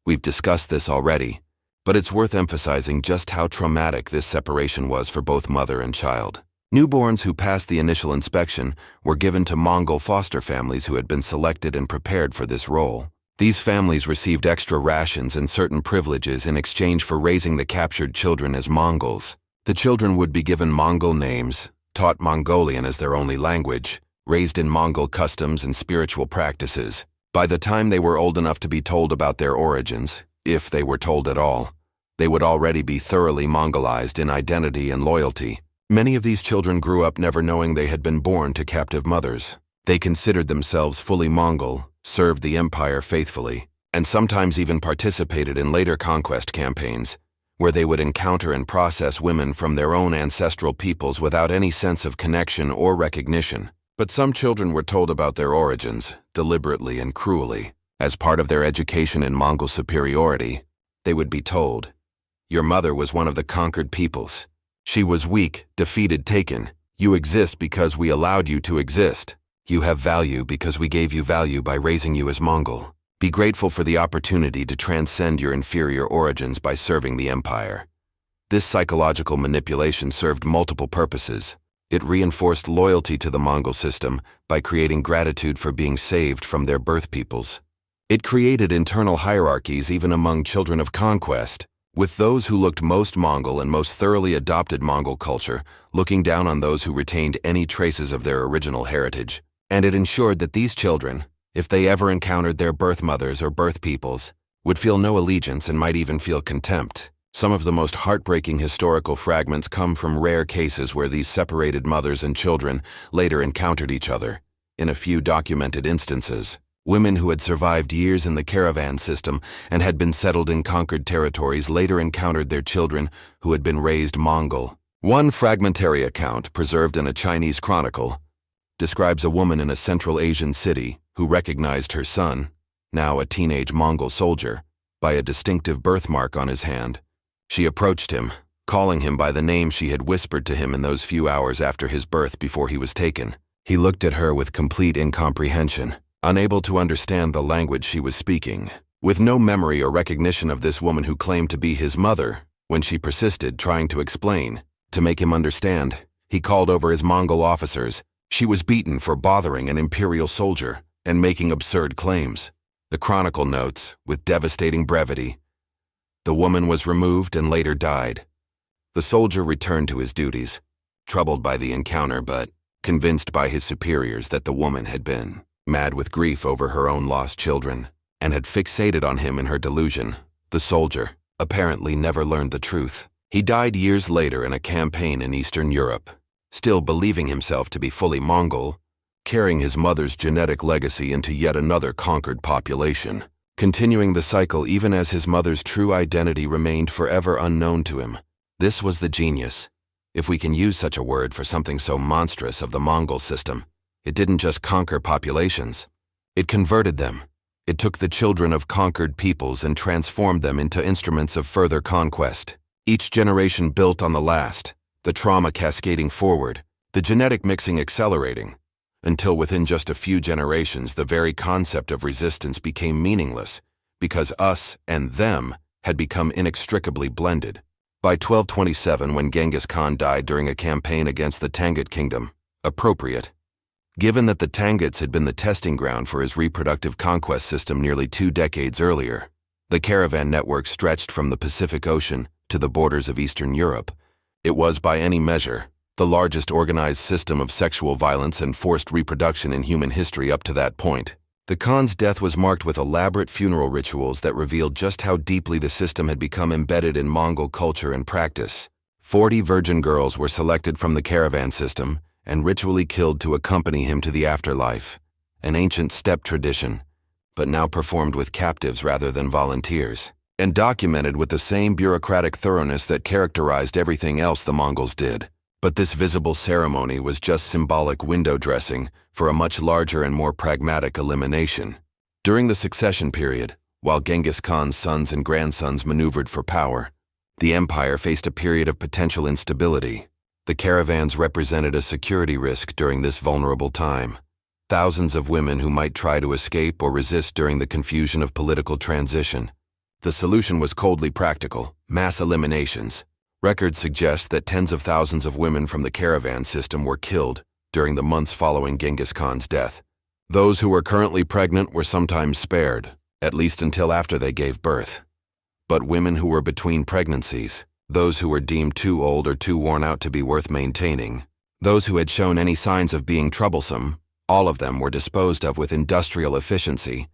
We've discussed this already, but it's worth emphasizing just how traumatic this separation was for both mother and child. Newborns who passed the initial inspection were given to Mongol foster families who had been selected and prepared for this role. These families received extra rations and certain privileges in exchange for raising the captured children as Mongols. The children would be given Mongol names, taught Mongolian as their only language, raised in Mongol customs and spiritual practices. By the time they were old enough to be told about their origins, if they were told at all, they would already be thoroughly Mongolized in identity and loyalty. Many of these children grew up never knowing they had been born to captive mothers. They considered themselves fully Mongol, served the empire faithfully, and sometimes even participated in later conquest campaigns, where they would encounter and process women from their own ancestral peoples without any sense of connection or recognition. But some children were told about their origins, deliberately and cruelly. As part of their education in Mongol superiority, they would be told, "Your mother was one of the conquered peoples. She was weak, defeated, taken. You exist because we allowed you to exist." You have value because we gave you value by raising you as Mongol. Be grateful for the opportunity to transcend your inferior origins by serving the empire. This psychological manipulation served multiple purposes. It reinforced loyalty to the Mongol system by creating gratitude for being saved from their birth peoples. It created internal hierarchies even among children of conquest, with those who looked most Mongol and most thoroughly adopted Mongol culture looking down on those who retained any traces of their original heritage. And it ensured that these children, if they ever encountered their birth mothers or birth peoples, would feel no allegiance and might even feel contempt. Some of the most heartbreaking historical fragments come from rare cases where these separated mothers and children later encountered each other. In a few documented instances, women who had survived years in the caravan system and had been settled in conquered territories later encountered their children who had been raised Mongol. One fragmentary account, preserved in a Chinese chronicle, describes a woman in a Central Asian city who recognized her son, now a teenage Mongol soldier, by a distinctive birthmark on his hand. She approached him, calling him by the name she had whispered to him in those few hours after his birth before he was taken. He looked at her with complete incomprehension, unable to understand the language she was speaking. With no memory or recognition of this woman who claimed to be his mother, when she persisted trying to explain, to make him understand, he called over his Mongol officers. She was beaten for bothering an imperial soldier and making absurd claims. The chronicle notes, with devastating brevity, the woman was removed and later died. The soldier returned to his duties, troubled by the encounter but convinced by his superiors that the woman had been mad with grief over her own lost children and had fixated on him in her delusion. The soldier apparently never learned the truth. He died years later in a campaign in Eastern Europe, still believing himself to be fully Mongol, carrying his mother's genetic legacy into yet another conquered population, continuing the cycle even as his mother's true identity remained forever unknown to him. This was the genius, if we can use such a word for something so monstrous, of the Mongol system. It didn't just conquer populations. It converted them. It took the children of conquered peoples and transformed them into instruments of further conquest. Each generation built on the last, the trauma cascading forward, the genetic mixing accelerating, until within just a few generations the very concept of resistance became meaningless, because us and them had become inextricably blended. By 1227, when Genghis Khan died during a campaign against the Tangut kingdom, appropriate, given that the Tanguts had been the testing ground for his reproductive conquest system nearly 2 decades earlier, the caravan network stretched from the Pacific Ocean to the borders of Eastern Europe. It was, by any measure, the largest organized system of sexual violence and forced reproduction in human history up to that point. The Khan's death was marked with elaborate funeral rituals that revealed just how deeply the system had become embedded in Mongol culture and practice. 40 virgin girls were selected from the caravan system and ritually killed to accompany him to the afterlife, an ancient steppe tradition, but now performed with captives rather than volunteers, and documented with the same bureaucratic thoroughness that characterized everything else the Mongols did. But this visible ceremony was just symbolic window dressing for a much larger and more pragmatic elimination. During the succession period, while Genghis Khan's sons and grandsons maneuvered for power, the empire faced a period of potential instability. The caravans represented a security risk during this vulnerable time. Thousands of women who might try to escape or resist during the confusion of political transition. The solution was coldly practical: mass eliminations. Records suggest that tens of thousands of women from the caravan system were killed during the months following Genghis Khan's death. Those who were currently pregnant were sometimes spared, at least until after they gave birth. But women who were between pregnancies, those who were deemed too old or too worn out to be worth maintaining, those who had shown any signs of being troublesome, all of them were disposed of with industrial efficiency.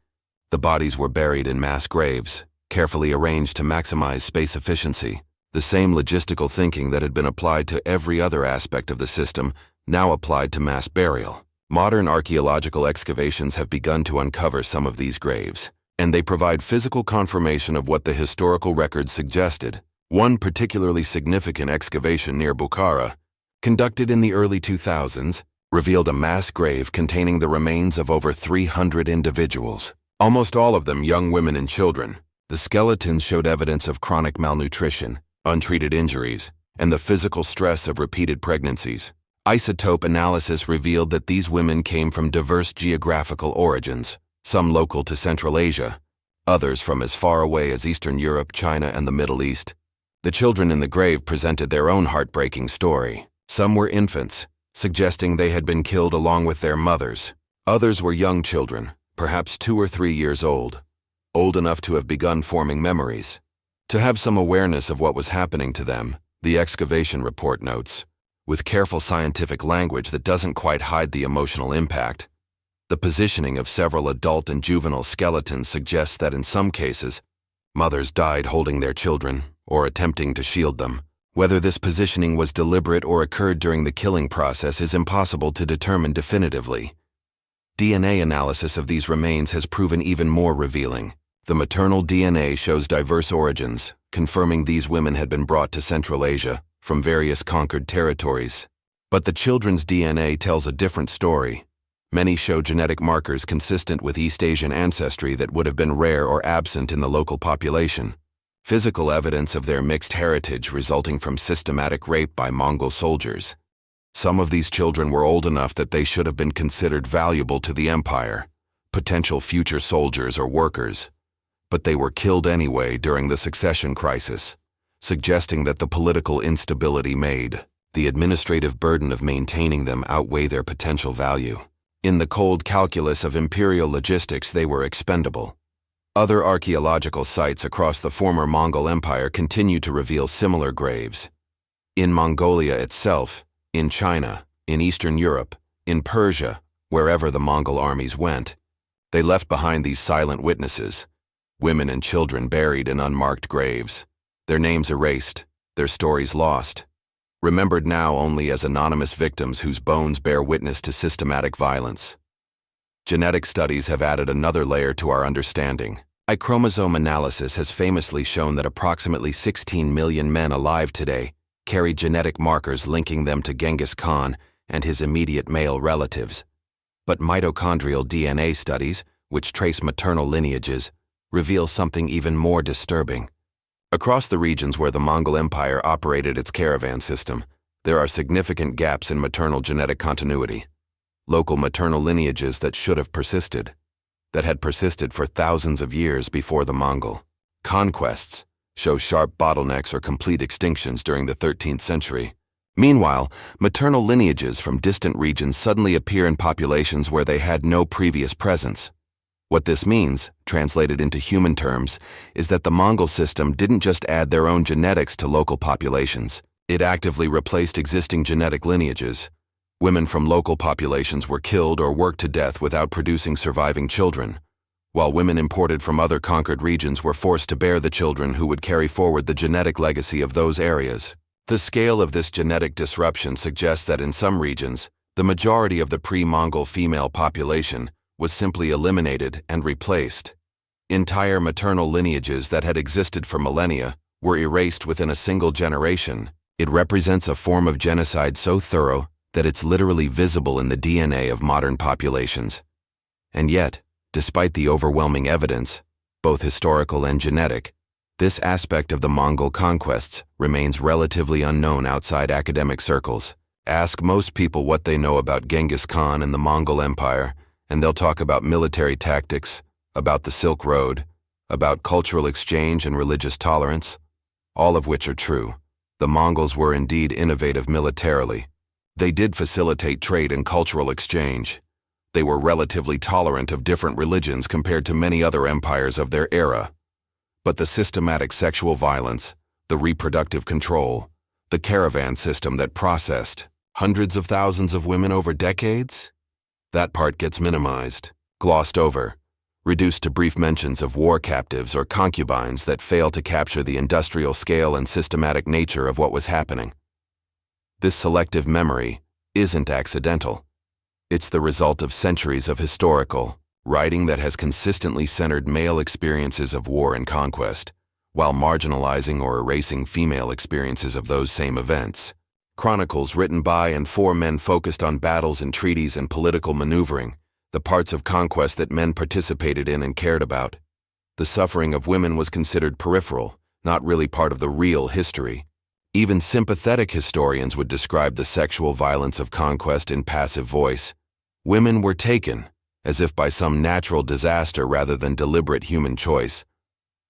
The bodies were buried in mass graves, carefully arranged to maximize space efficiency. The same logistical thinking that had been applied to every other aspect of the system now applied to mass burial. Modern archaeological excavations have begun to uncover some of these graves, and they provide physical confirmation of what the historical records suggested. One particularly significant excavation near Bukhara, conducted in the early 2000s, revealed a mass grave containing the remains of over 300 individuals, almost all of them young women and children. The skeletons showed evidence of chronic malnutrition, untreated injuries, and the physical stress of repeated pregnancies. Isotope analysis revealed that these women came from diverse geographical origins, some local to Central Asia, others from as far away as Eastern Europe, China, and the Middle East. The children in the grave presented their own heartbreaking story. Some were infants, suggesting they had been killed along with their mothers. Others were young children, perhaps 2 or 3 years old enough to have begun forming memories, to have some awareness of what was happening to them, the excavation report notes, with careful scientific language that doesn't quite hide the emotional impact. The positioning of several adult and juvenile skeletons suggests that in some cases, mothers died holding their children or attempting to shield them. Whether this positioning was deliberate or occurred during the killing process is impossible to determine definitively. DNA analysis of these remains has proven even more revealing. The maternal DNA shows diverse origins, confirming these women had been brought to Central Asia from various conquered territories. But the children's DNA tells a different story. Many show genetic markers consistent with East Asian ancestry that would have been rare or absent in the local population. Physical evidence of their mixed heritage resulting from systematic rape by Mongol soldiers. Some of these children were old enough that they should have been considered valuable to the empire, potential future soldiers or workers. But they were killed anyway during the succession crisis, suggesting that the political instability made the administrative burden of maintaining them outweigh their potential value. In the cold calculus of imperial logistics, they were expendable. Other archaeological sites across the former Mongol Empire continue to reveal similar graves. In Mongolia itself, in China, in Eastern Europe, in Persia, wherever the Mongol armies went, they left behind these silent witnesses, women and children buried in unmarked graves, their names erased, their stories lost, remembered now only as anonymous victims whose bones bear witness to systematic violence. Genetic studies have added another layer to our understanding. Chromosome analysis has famously shown that approximately 16 million men alive today carry genetic markers linking them to Genghis Khan and his immediate male relatives. But mitochondrial DNA studies, which trace maternal lineages, reveal something even more disturbing. Across the regions where the Mongol Empire operated its caravan system, there are significant gaps in maternal genetic continuity. Local maternal lineages that should have persisted, that had persisted for thousands of years before the Mongol conquests, show sharp bottlenecks or complete extinctions during the 13th century. Meanwhile, maternal lineages from distant regions suddenly appear in populations where they had no previous presence. What this means, translated into human terms, is that the Mongol system didn't just add their own genetics to local populations. It actively replaced existing genetic lineages. Women from local populations were killed or worked to death without producing surviving children, while women imported from other conquered regions were forced to bear the children who would carry forward the genetic legacy of those areas. The scale of this genetic disruption suggests that in some regions, the majority of the pre-Mongol female population was simply eliminated and replaced. Entire maternal lineages that had existed for millennia were erased within a single generation. It represents a form of genocide so thorough that it's literally visible in the DNA of modern populations. And yet, despite the overwhelming evidence, both historical and genetic, this aspect of the Mongol conquests remains relatively unknown outside academic circles. Ask most people what they know about Genghis Khan and the Mongol Empire, and they'll talk about military tactics, about the Silk Road, about cultural exchange and religious tolerance, all of which are true. The Mongols were indeed innovative militarily. They did facilitate trade and cultural exchange. They were relatively tolerant of different religions compared to many other empires of their era. But the systematic sexual violence, the reproductive control, the caravan system that processed hundreds of thousands of women over decades? That part gets minimized, glossed over, reduced to brief mentions of war captives or concubines that fail to capture the industrial scale and systematic nature of what was happening. This selective memory isn't accidental. It's the result of centuries of historical writing that has consistently centered male experiences of war and conquest, while marginalizing or erasing female experiences of those same events. Chronicles written by and for men focused on battles and treaties and political maneuvering, the parts of conquest that men participated in and cared about. The suffering of women was considered peripheral, not really part of the real history. Even sympathetic historians would describe the sexual violence of conquest in passive voice. Women were taken, as if by some natural disaster rather than deliberate human choice,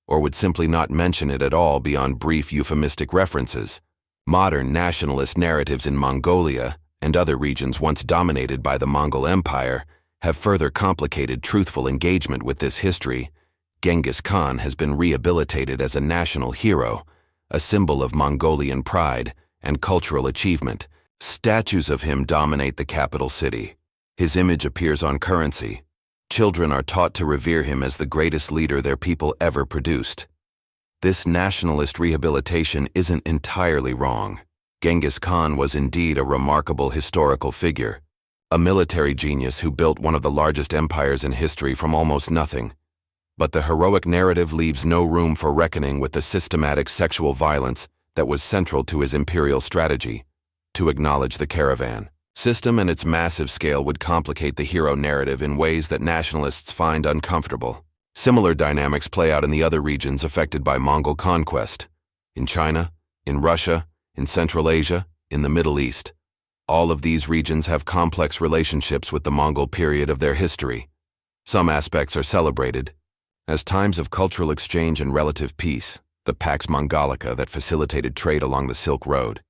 or would simply not mention it at all beyond brief euphemistic references. Modern nationalist narratives in Mongolia and other regions once dominated by the Mongol Empire have further complicated truthful engagement with this history. Genghis Khan has been rehabilitated as a national hero, a symbol of Mongolian pride and cultural achievement. Statues of him dominate the capital city. His image appears on currency. Children are taught to revere him as the greatest leader their people ever produced. This nationalist rehabilitation isn't entirely wrong. Genghis Khan was indeed a remarkable historical figure, a military genius who built one of the largest empires in history from almost nothing. But the heroic narrative leaves no room for reckoning with the systematic sexual violence that was central to his imperial strategy. To acknowledge the caravan system and its massive scale would complicate the hero narrative in ways that nationalists find uncomfortable. Similar dynamics play out in the other regions affected by Mongol conquest. In China, in Russia, in Central Asia, in the Middle East. All of these regions have complex relationships with the Mongol period of their history. Some aspects are celebrated as times of cultural exchange and relative peace, the Pax Mongolica that facilitated trade along the Silk Road.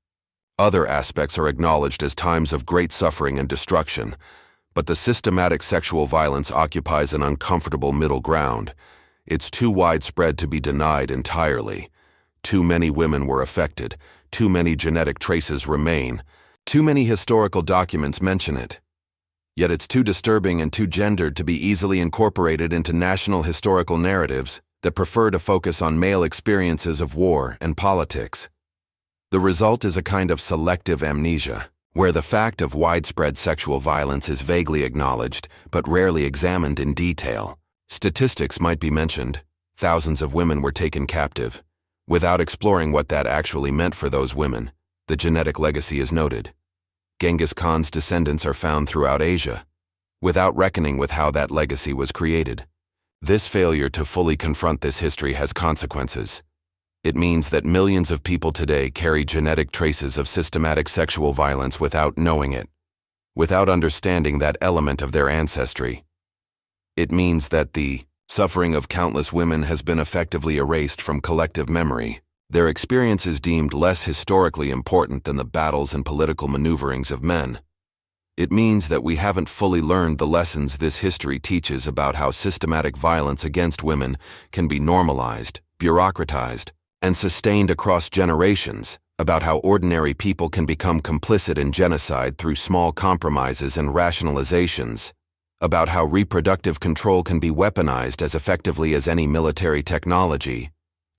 Other aspects are acknowledged as times of great suffering and destruction, but the systematic sexual violence occupies an uncomfortable middle ground. It's too widespread to be denied entirely. Too many women were affected, too many genetic traces remain, too many historical documents mention it. Yet it's too disturbing and too gendered to be easily incorporated into national historical narratives that prefer to focus on male experiences of war and politics. The result is a kind of selective amnesia, where the fact of widespread sexual violence is vaguely acknowledged but rarely examined in detail. Statistics might be mentioned. Thousands of women were taken captive. Without exploring what that actually meant for those women, the genetic legacy is noted. Genghis Khan's descendants are found throughout Asia, without reckoning with how that legacy was created. This failure to fully confront this history has consequences. It means that millions of people today carry genetic traces of systematic sexual violence without knowing it, without understanding that element of their ancestry. It means that the suffering of countless women has been effectively erased from collective memory. Their experience is deemed less historically important than the battles and political maneuverings of men. It means that we haven't fully learned the lessons this history teaches about how systematic violence against women can be normalized, bureaucratized, and sustained across generations, about how ordinary people can become complicit in genocide through small compromises and rationalizations, about how reproductive control can be weaponized as effectively as any military technology.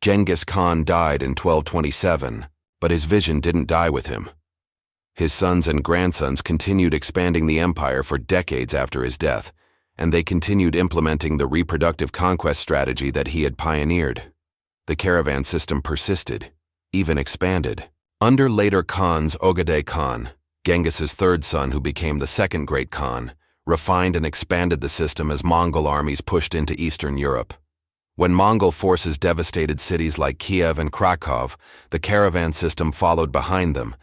Genghis Khan died in 1227, but his vision didn't die with him. His sons and grandsons continued expanding the empire for decades after his death, and they continued implementing the reproductive conquest strategy that he had pioneered. The caravan system persisted, even expanded. Under later Khans, Ogedei Khan, Genghis's third son who became the second great Khan, refined and expanded the system as Mongol armies pushed into Eastern Europe. When Mongol forces devastated cities like Kiev and Krakow, the caravan system followed behind them.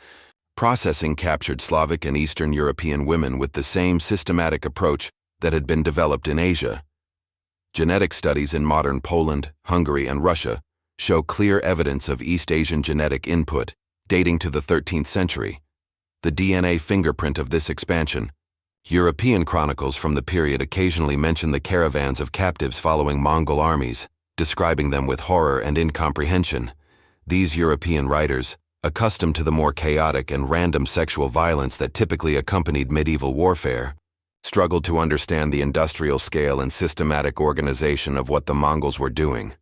Processing captured Slavic and Eastern European women with the same systematic approach that had been developed in Asia. Genetic studies in modern Poland, Hungary, and Russia show clear evidence of East Asian genetic input dating to the 13th century. The DNA fingerprint of this expansion. European chronicles from the period occasionally mention the caravans of captives following Mongol armies, describing them with horror and incomprehension. These European writers, accustomed to the more chaotic and random sexual violence that typically accompanied medieval warfare, struggled to understand the industrial scale and systematic organization of what the Mongols were doing.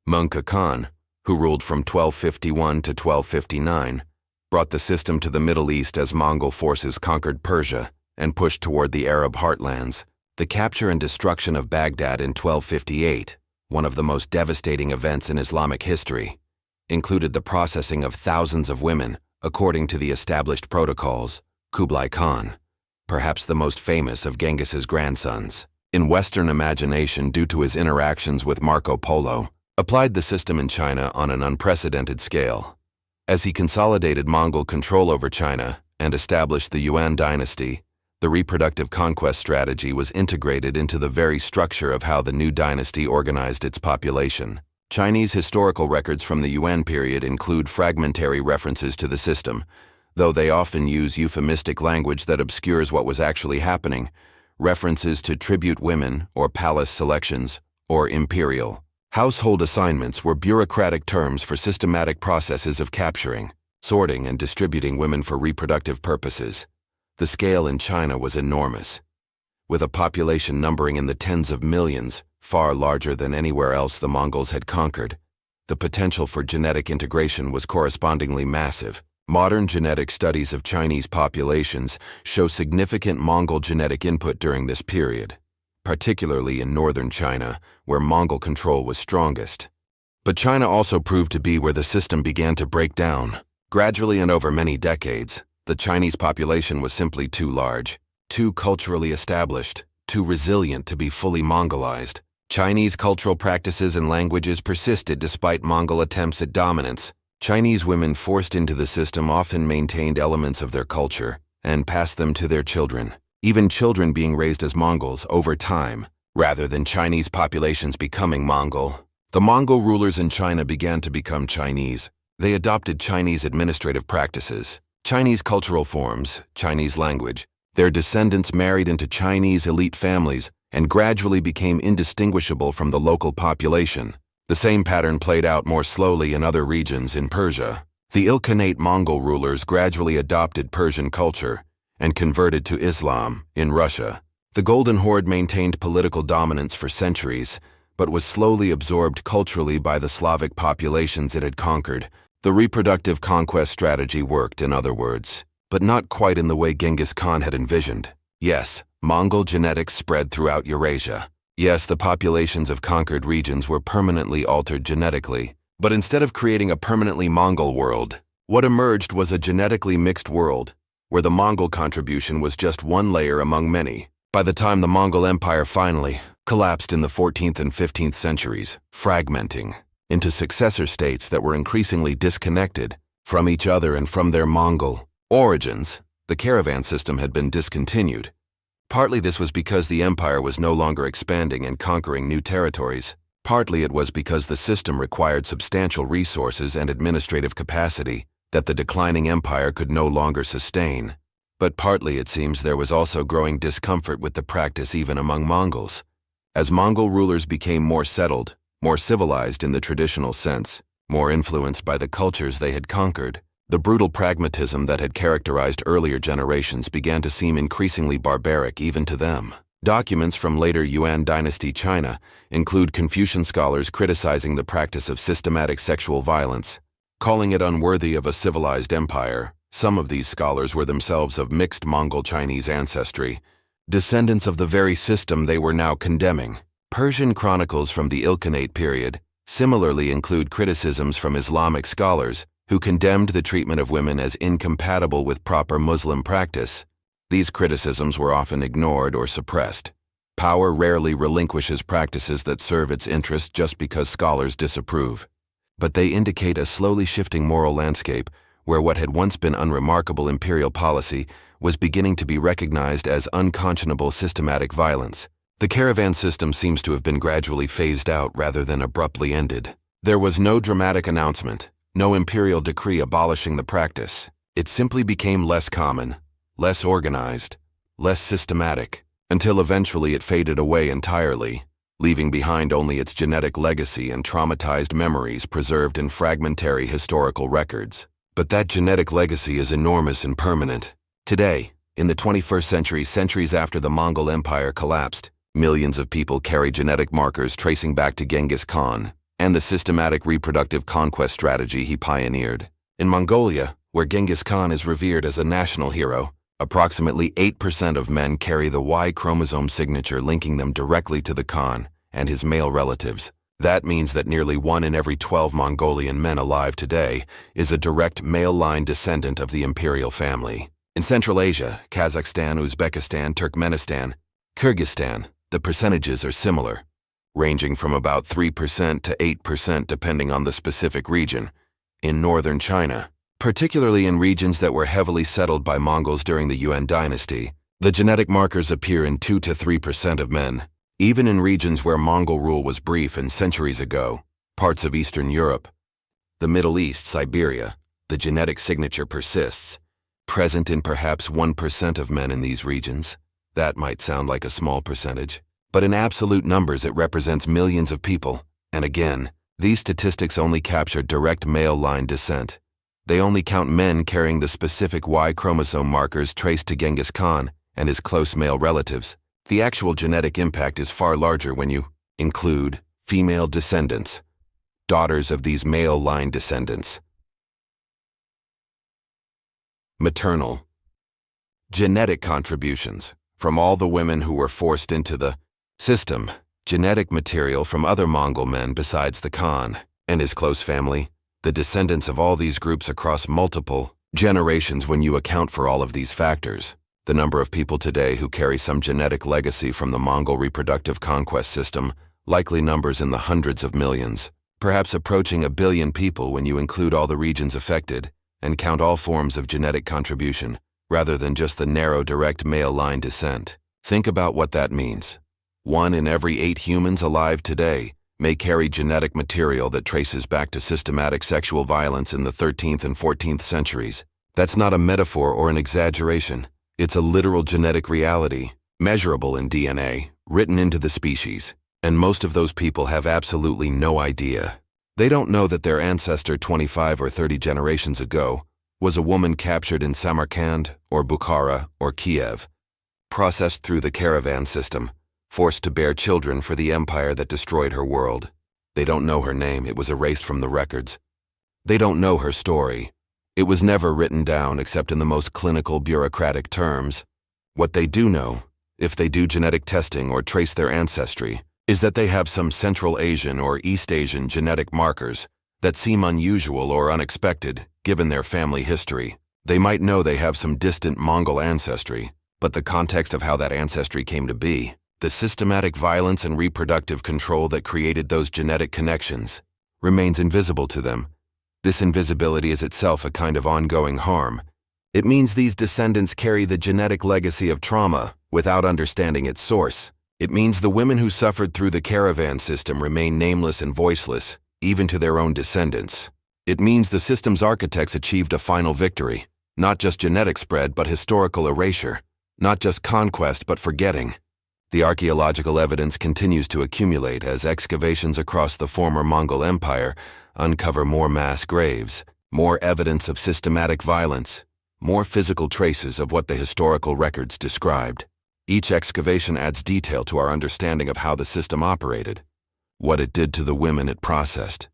Mongol Khan, who ruled from 1251 to 1259, brought the system to the Middle East as Mongol forces conquered Persia and pushed toward the Arab heartlands. The capture and destruction of Baghdad in 1258, one of the most devastating events in Islamic history, included the processing of thousands of women, according to the established protocols. Kublai Khan, perhaps the most famous of Genghis's grandsons, in Western imagination due to his interactions with Marco Polo, applied the system in China on an unprecedented scale. As he consolidated Mongol control over China and established the Yuan dynasty, the reproductive conquest strategy was integrated into the very structure of how the new dynasty organized its population. Chinese historical records from the Yuan period include fragmentary references to the system, though they often use euphemistic language that obscures what was actually happening, references to tribute women or palace selections or imperial. Household assignments were bureaucratic terms for systematic processes of capturing, sorting, and distributing women for reproductive purposes. The scale in China was enormous. With a population numbering in the tens of millions, far larger than anywhere else the Mongols had conquered, the potential for genetic integration was correspondingly massive. Modern genetic studies of Chinese populations show significant Mongol genetic input during this period, particularly in northern China, where Mongol control was strongest. But China also proved to be where the system began to break down. Gradually and over many decades, the Chinese population was simply too large, too culturally established, too resilient to be fully Mongolized. Chinese cultural practices and languages persisted despite Mongol attempts at dominance. Chinese women forced into the system often maintained elements of their culture and passed them to their children, even children being raised as Mongols over time, rather than Chinese populations becoming Mongol. The Mongol rulers in China began to become Chinese. They adopted Chinese administrative practices, Chinese cultural forms, Chinese language. Their descendants married into Chinese elite families and gradually became indistinguishable from the local population. The same pattern played out more slowly in other regions in Persia. The Ilkhanate Mongol rulers gradually adopted Persian culture and converted to Islam in Russia. The Golden Horde maintained political dominance for centuries, but was slowly absorbed culturally by the Slavic populations it had conquered. The reproductive conquest strategy worked, in other words, but not quite in the way Genghis Khan had envisioned. Yes, Mongol genetics spread throughout Eurasia. Yes, the populations of conquered regions were permanently altered genetically, but instead of creating a permanently Mongol world, what emerged was a genetically mixed world, where the Mongol contribution was just one layer among many. By the time the Mongol Empire finally collapsed in the 14th and 15th centuries, fragmenting into successor states that were increasingly disconnected from each other and from their Mongol origins, the caravan system had been discontinued. Partly this was because the empire was no longer expanding and conquering new territories. Partly it was because the system required substantial resources and administrative capacity that the declining empire could no longer sustain. But partly it seems there was also growing discomfort with the practice even among Mongols. As Mongol rulers became more settled, more civilized in the traditional sense, more influenced by the cultures they had conquered, the brutal pragmatism that had characterized earlier generations began to seem increasingly barbaric even to them. Documents from later Yuan dynasty China include Confucian scholars criticizing the practice of systematic sexual violence, calling it unworthy of a civilized empire. Some of these scholars were themselves of mixed Mongol-Chinese ancestry, descendants of the very system they were now condemning. Persian chronicles from the Ilkhanate period similarly include criticisms from Islamic scholars who condemned the treatment of women as incompatible with proper Muslim practice. These criticisms were often ignored or suppressed. Power rarely relinquishes practices that serve its interests just because scholars disapprove. But they indicate a slowly shifting moral landscape where what had once been unremarkable imperial policy was beginning to be recognized as unconscionable systematic violence. The caravan system seems to have been gradually phased out rather than abruptly ended. There was no dramatic announcement, no imperial decree abolishing the practice. It simply became less common, less organized, less systematic, until eventually it faded away entirely, leaving behind only its genetic legacy and traumatized memories preserved in fragmentary historical records. But that genetic legacy is enormous and permanent. Today, in the 21st century, centuries after the Mongol Empire collapsed, millions of people carry genetic markers tracing back to Genghis Khan and the systematic reproductive conquest strategy he pioneered. In Mongolia, where Genghis Khan is revered as a national hero, approximately 8% of men carry the Y chromosome signature linking them directly to the Khan and his male relatives. That means that nearly 1 in every 12 Mongolian men alive today is a direct male line descendant of the imperial family. In Central Asia, Kazakhstan, Uzbekistan, Turkmenistan, Kyrgyzstan, the percentages are similar, ranging from about 3% to 8% depending on the specific region. in northern China. Particularly in regions that were heavily settled by Mongols during the Yuan dynasty, the genetic markers appear in 2 to 3% of men. Even in regions where Mongol rule was brief and centuries ago, parts of Eastern Europe, the Middle East, Siberia, the genetic signature persists, present in perhaps 1% of men in these regions. That might sound like a small percentage, but in absolute numbers it represents millions of people. And again, these statistics only capture direct male line descent. They only count men carrying the specific Y chromosome markers traced to Genghis Khan and his close male relatives. The actual genetic impact is far larger when you include female descendants, daughters of these male line descendants. Maternal genetic contributions from all the women who were forced into the system. Genetic material from other Mongol men besides the Khan and his close family. The descendants of all these groups across multiple generations. When you account for all of these factors, the number of people today who carry some genetic legacy from the Mongol reproductive conquest system likely numbers in the hundreds of millions, perhaps approaching 1 billion people when you include all the regions affected and count all forms of genetic contribution, rather than just the narrow direct male line descent. Think about what that means. 1 in every 8 humans alive today may carry genetic material that traces back to systematic sexual violence in the 13th and 14th centuries. That's not a metaphor or an exaggeration. It's a literal genetic reality, measurable in DNA, written into the species. And most of those people have absolutely no idea. They don't know that their ancestor 25 or 30 generations ago was a woman captured in Samarkand or Bukhara or Kiev, processed through the caravan system, forced to bear children for the empire that destroyed her world. They don't know her name, it was erased from the records. They don't know her story. It was never written down except in the most clinical bureaucratic terms. What they do know, if they do genetic testing or trace their ancestry, is that they have some Central Asian or East Asian genetic markers that seem unusual or unexpected given their family history. They might know they have some distant Mongol ancestry, but the context of how that ancestry came to be, the systematic violence and reproductive control that created those genetic connections, remains invisible to them. This invisibility is itself a kind of ongoing harm. It means these descendants carry the genetic legacy of trauma without understanding its source. It means the women who suffered through the caravan system remain nameless and voiceless, even to their own descendants. It means the system's architects achieved a final victory, not just genetic spread but historical erasure, not just conquest but forgetting. The archaeological evidence continues to accumulate as excavations across the former Mongol Empire uncover more mass graves, more evidence of systematic violence, more physical traces of what the historical records described. Each excavation adds detail to our understanding of how the system operated, what it did to the women it processed,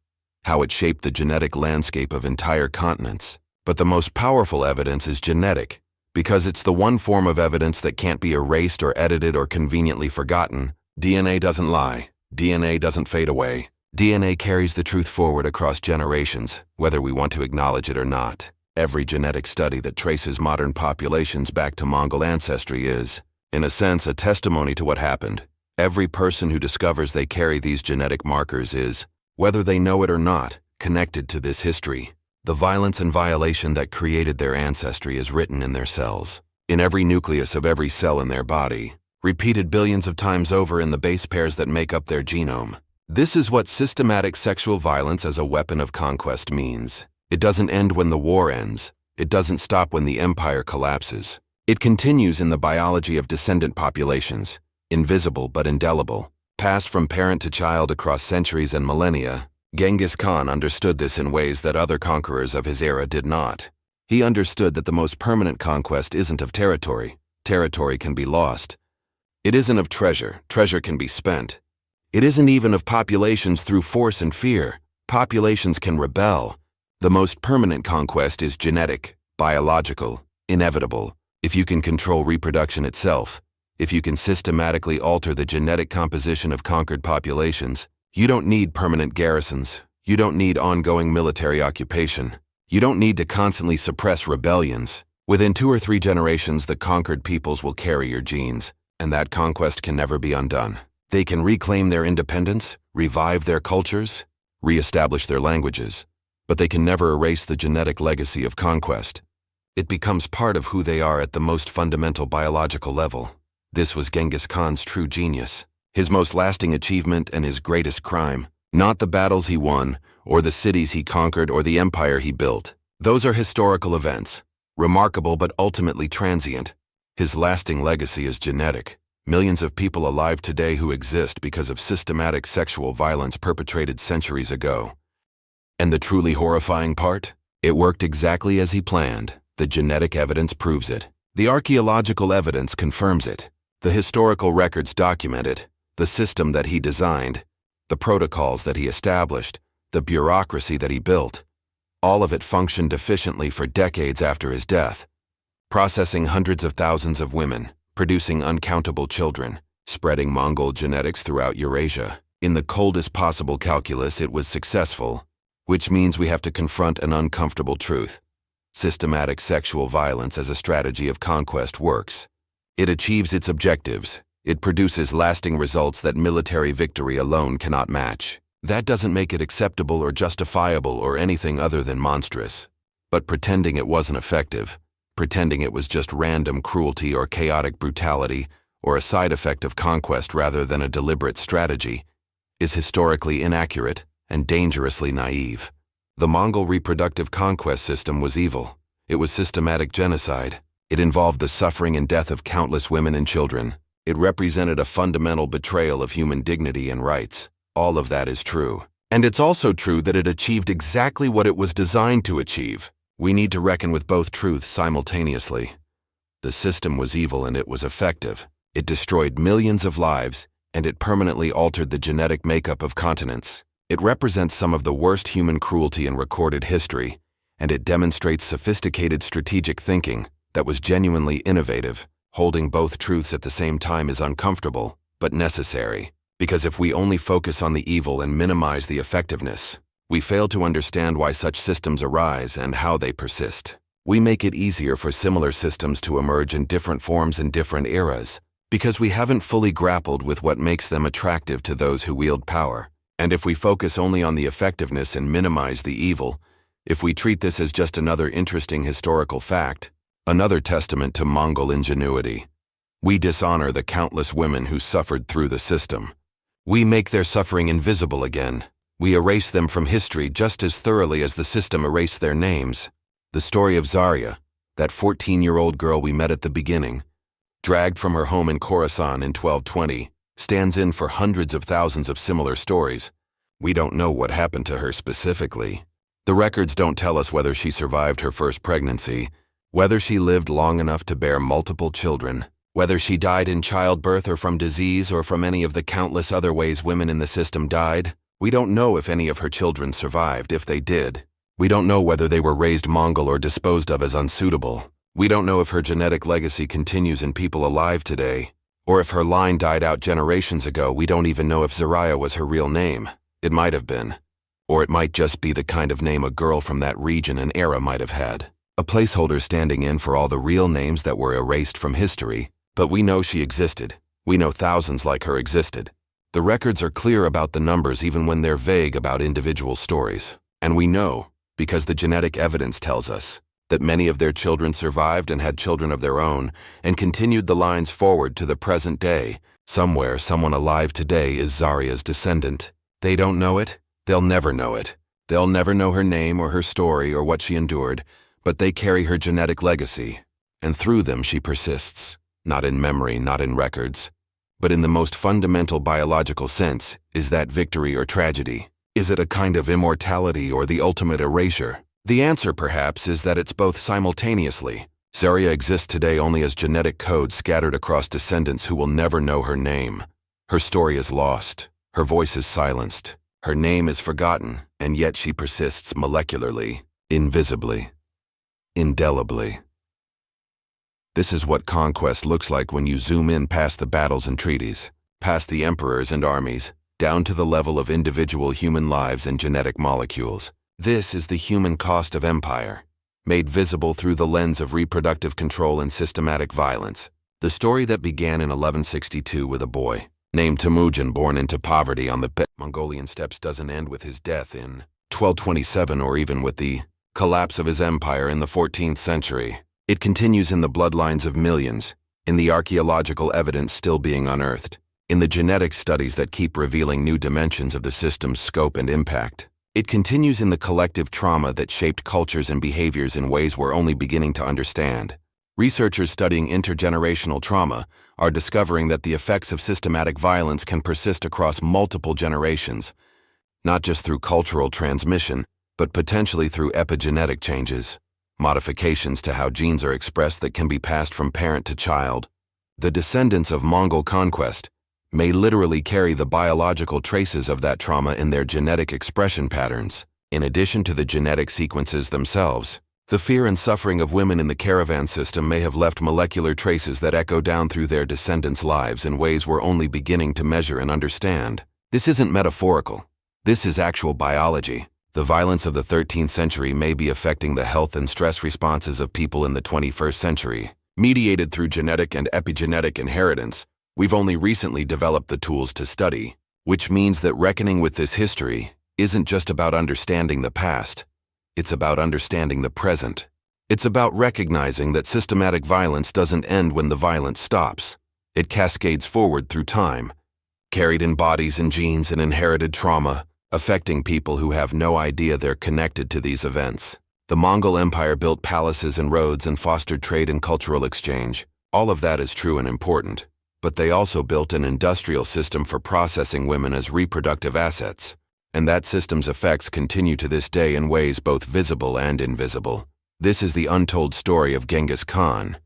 how it shaped the genetic landscape of entire continents. But the most powerful evidence is genetic, because it's the one form of evidence that can't be erased or edited or conveniently forgotten. DNA doesn't lie. DNA doesn't fade away. DNA carries the truth forward across generations, whether we want to acknowledge it or not. Every genetic study that traces modern populations back to Mongol ancestry is, in a sense, a testimony to what happened. Every person who discovers they carry these genetic markers is, whether they know it or not, connected to this history. The violence and violation that created their ancestry is written in their cells, in every nucleus of every cell in their body, repeated billions of times over in the base pairs that make up their genome. This is what systematic sexual violence as a weapon of conquest means. It doesn't end when the war ends. It doesn't stop when the empire collapses. It continues in the biology of descendant populations, invisible but indelible, passed from parent to child across centuries and millennia. Genghis Khan understood this in ways that other conquerors of his era did not. He understood that the most permanent conquest isn't of territory. Territory can be lost. It isn't of treasure. Treasure can be spent. It isn't even of populations through force and fear. Populations can rebel. The most permanent conquest is genetic, biological, inevitable. If you can control reproduction itself, if you can systematically alter the genetic composition of conquered populations, you don't need permanent garrisons. You don't need ongoing military occupation. You don't need to constantly suppress rebellions. Within 2 or 3 generations, the conquered peoples will carry your genes, and that conquest can never be undone. They can reclaim their independence, revive their cultures, reestablish their languages. but they can never erase the genetic legacy of conquest. It becomes part of who they are at the most fundamental biological level. This was Genghis Khan's true genius, his most lasting achievement and his greatest crime. Not the battles he won, or the cities he conquered, or the empire he built. Those are historical events, remarkable but ultimately transient. His lasting legacy is genetic. Millions of people alive today who exist because of systematic sexual violence perpetrated centuries ago. And the truly horrifying part? It worked exactly as he planned. The genetic evidence proves it. The archaeological evidence confirms it. The historical records document it. The system that he designed, the protocols that he established, the bureaucracy that he built, all of it functioned efficiently for decades after his death, processing hundreds of thousands of women, producing uncountable children, spreading Mongol genetics throughout Eurasia. In the coldest possible calculus, it was successful, which means we have to confront an uncomfortable truth. Systematic sexual violence as a strategy of conquest works. It achieves its objectives. It produces lasting results that military victory alone cannot match. That doesn't make it acceptable or justifiable or anything other than monstrous. But pretending it wasn't effective, pretending it was just random cruelty or chaotic brutality, or a side effect of conquest rather than a deliberate strategy, is historically inaccurate and dangerously naive. The Mongol reproductive conquest system was evil. It was systematic genocide. It involved the suffering and death of countless women and children. It represented a fundamental betrayal of human dignity and rights. All of that is true. And it's also true that it achieved exactly what it was designed to achieve. We need to reckon with both truths simultaneously. The system was evil and it was effective. It destroyed millions of lives, and it permanently altered the genetic makeup of continents. It represents some of the worst human cruelty in recorded history, and it demonstrates sophisticated strategic thinking that was genuinely innovative. Holding both truths at the same time is uncomfortable, but necessary, because if we only focus on the evil and minimize the effectiveness, we fail to understand why such systems arise and how they persist. We make it easier for similar systems to emerge in different forms in different eras, because we haven't fully grappled with what makes them attractive to those who wield power. And if we focus only on the effectiveness and minimize the evil, if we treat this as just another interesting historical fact, another testament to Mongol ingenuity, we dishonor the countless women who suffered through the system. We make their suffering invisible again. We erase them from history just as thoroughly as the system erased their names. The story of Zarya, that 14-year-old girl we met at the beginning, dragged from her home in Khorasan in 1220, stands in for hundreds of thousands of similar stories. We don't know what happened to her specifically. The records don't tell us whether she survived her first pregnancy, whether she lived long enough to bear multiple children, whether she died in childbirth or from disease or from any of the countless other ways women in the system died. We don't know if any of her children survived, if they did. We don't know whether they were raised Mongol or disposed of as unsuitable. We don't know if her genetic legacy continues in people alive today, or if her line died out generations ago. We don't even know if Zarya was her real name. It might have been. Or it might just be the kind of name a girl from that region and era might have had. A placeholder standing in for all the real names that were erased from history, but we know she existed. We know thousands like her existed. The records are clear about the numbers even when they're vague about individual stories. And we know, because the genetic evidence tells us, that many of their children survived and had children of their own, and continued the lines forward to the present day. Somewhere, someone alive today is Zarya's descendant. They don't know it. They'll never know it. They'll never know her name or her story or what she endured, but they carry her genetic legacy, and through them she persists, not in memory, not in records, but in the most fundamental biological sense. Is that victory or tragedy? Is it a kind of immortality or the ultimate erasure? The answer, perhaps, is that it's both simultaneously. Zarya exists today only as genetic code scattered across descendants who will never know her name. Her story is lost. Her voice is silenced. Her name is forgotten, and yet she persists molecularly, invisibly, indelibly. This is what conquest looks like when you zoom in past the battles and treaties, past the emperors and armies, down to the level of individual human lives and genetic molecules. This is the human cost of empire, made visible through the lens of reproductive control and systematic violence. The story that began in 1162 with a boy named Temujin born into poverty on the Mongolian steppes doesn't end with his death in 1227 or even with the collapse of his empire in the 14th century. It continues in the bloodlines of millions, in the archaeological evidence still being unearthed, in the genetic studies that keep revealing new dimensions of the system's scope and impact. It continues in the collective trauma that shaped cultures and behaviors in ways we're only beginning to understand. Researchers studying intergenerational trauma are discovering that the effects of systematic violence can persist across multiple generations, not just through cultural transmission, but potentially through epigenetic changes, modifications to how genes are expressed that can be passed from parent to child. The descendants of Mongol conquest may literally carry the biological traces of that trauma in their genetic expression patterns. In addition to the genetic sequences themselves, the fear and suffering of women in the caravan system may have left molecular traces that echo down through their descendants' lives in ways we're only beginning to measure and understand. This isn't metaphorical. This is actual biology. The violence of the 13th century may be affecting the health and stress responses of people in the 21st century. Mediated through genetic and epigenetic inheritance, we've only recently developed the tools to study, which means that reckoning with this history isn't just about understanding the past. It's about understanding the present. It's about recognizing that systematic violence doesn't end when the violence stops. It cascades forward through time, carried in bodies and genes and inherited trauma, affecting people who have no idea they're connected to these events. The Mongol Empire built palaces and roads and fostered trade and cultural exchange. All of that is true and important. But they also built an industrial system for processing women as reproductive assets. And that system's effects continue to this day in ways both visible and invisible. This is the untold story of Genghis Khan,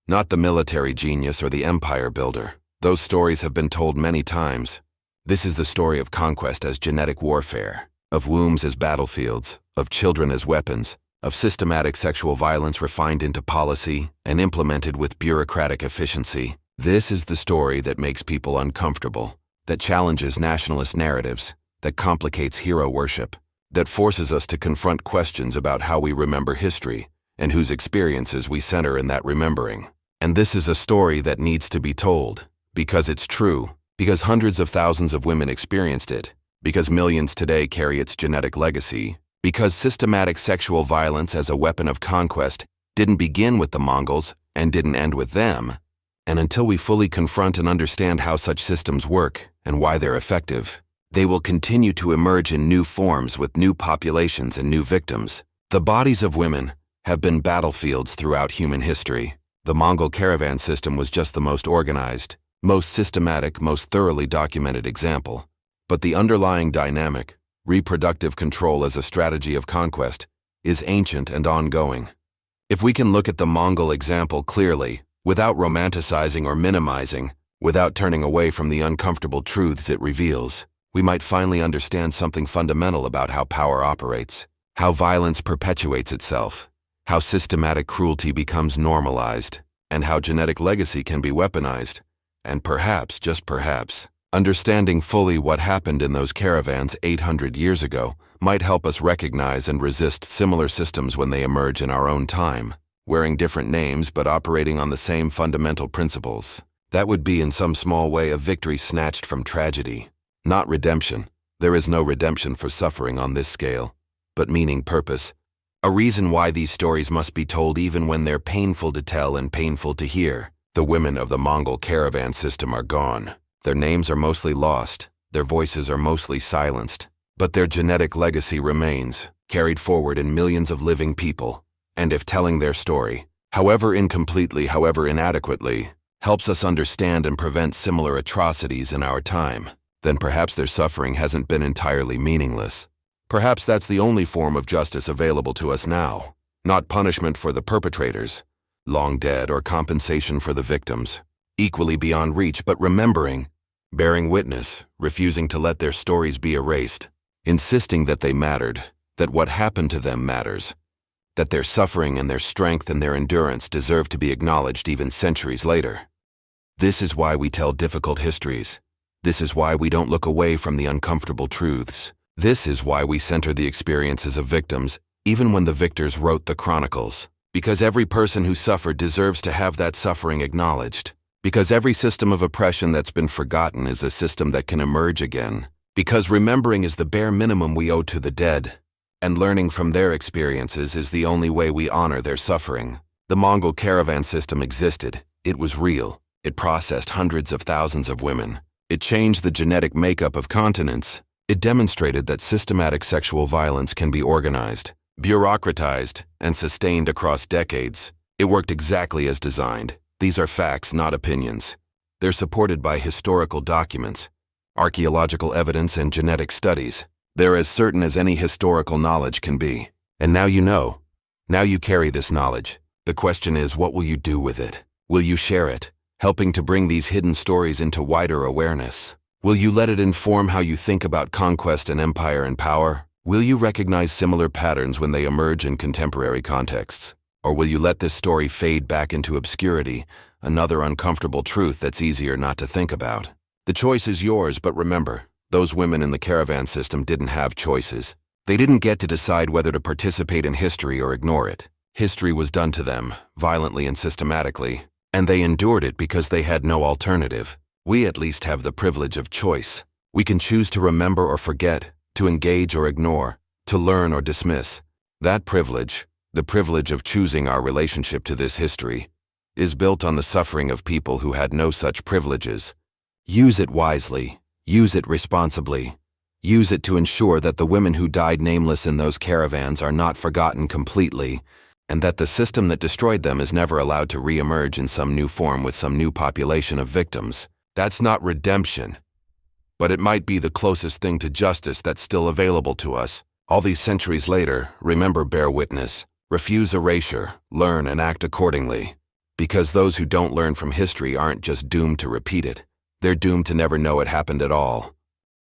not the military genius or the empire builder. Those stories have been told many times. This is the story of conquest as genetic warfare, of wombs as battlefields, of children as weapons, of systematic sexual violence refined into policy and implemented with bureaucratic efficiency. This is the story that makes people uncomfortable, that challenges nationalist narratives, that complicates hero worship, that forces us to confront questions about how we remember history and whose experiences we center in that remembering. And this is a story that needs to be told, because it's true, because hundreds of thousands of women experienced it, because millions today carry its genetic legacy, because systematic sexual violence as a weapon of conquest didn't begin with the Mongols and didn't end with them. And until we fully confront and understand how such systems work and why they're effective, they will continue to emerge in new forms with new populations and new victims. The bodies of women have been battlefields throughout human history. The Mongol caravan system was just the most organized, most systematic, most thoroughly documented example. But the underlying dynamic, reproductive control as a strategy of conquest, is ancient and ongoing. If we can look at the Mongol example clearly, without romanticizing or minimizing, without turning away from the uncomfortable truths it reveals, we might finally understand something fundamental about how power operates, how violence perpetuates itself, how systematic cruelty becomes normalized, and how genetic legacy can be weaponized. And perhaps, just perhaps, understanding fully what happened in those caravans 800 years ago might help us recognize and resist similar systems when they emerge in our own time, wearing different names but operating on the same fundamental principles. That would be in some small way a victory snatched from tragedy. Not redemption. There is no redemption for suffering on this scale, but meaning, purpose. A reason why these stories must be told even when they're painful to tell and painful to hear. The women of the Mongol caravan system are gone. Their names are mostly lost. Their voices are mostly silenced. But their genetic legacy remains, carried forward in millions of living people. And if telling their story, however incompletely, however inadequately, helps us understand and prevent similar atrocities in our time, then perhaps their suffering hasn't been entirely meaningless. Perhaps that's the only form of justice available to us now. Not punishment for the perpetrators, long dead, or compensation for the victims, equally beyond reach, but remembering, bearing witness, refusing to let their stories be erased, insisting that they mattered, that what happened to them matters, that their suffering and their strength and their endurance deserve to be acknowledged even centuries later. This is why we tell difficult histories. This is why we don't look away from the uncomfortable truths. This is why we center the experiences of victims, even when the victors wrote the chronicles. Because every person who suffered deserves to have that suffering acknowledged. Because every system of oppression that's been forgotten is a system that can emerge again. Because remembering is the bare minimum we owe to the dead. and learning from their experiences is the only way we honor their suffering. The Mongol caravan system existed. It was real. It processed hundreds of thousands of women. It changed the genetic makeup of continents. It demonstrated that systematic sexual violence can be organized, bureaucratized, and sustained across decades. It worked exactly as designed. These are facts, not opinions. They're supported by historical documents, archaeological evidence, and genetic studies. They're as certain as any historical knowledge can be. And now you know. Now you carry this knowledge. The question is, what will you do with it? Will you share it, helping to bring these hidden stories into wider awareness? Will you let it inform how you think about conquest and empire and power? Will you recognize similar patterns when they emerge in contemporary contexts? Or will you let this story fade back into obscurity, another uncomfortable truth that's easier not to think about? The choice is yours, but remember, those women in the caravan system didn't have choices. They didn't get to decide whether to participate in history or ignore it. History was done to them, violently and systematically, and they endured it because they had no alternative. We at least have the privilege of choice. We can choose to remember or forget, to engage or ignore, to learn or dismiss. That privilege, the privilege of choosing our relationship to this history, is built on the suffering of people who had no such privileges. Use it wisely. Use it responsibly. Use it to ensure that the women who died nameless in those caravans are not forgotten completely, and that the system that destroyed them is never allowed to re-emerge in some new form with some new population of victims. That's not redemption, but it might be the closest thing to justice that's still available to us. All these centuries later, remember, bear witness, refuse erasure, learn and act accordingly. Because those who don't learn from history aren't just doomed to repeat it, they're doomed to never know it happened at all.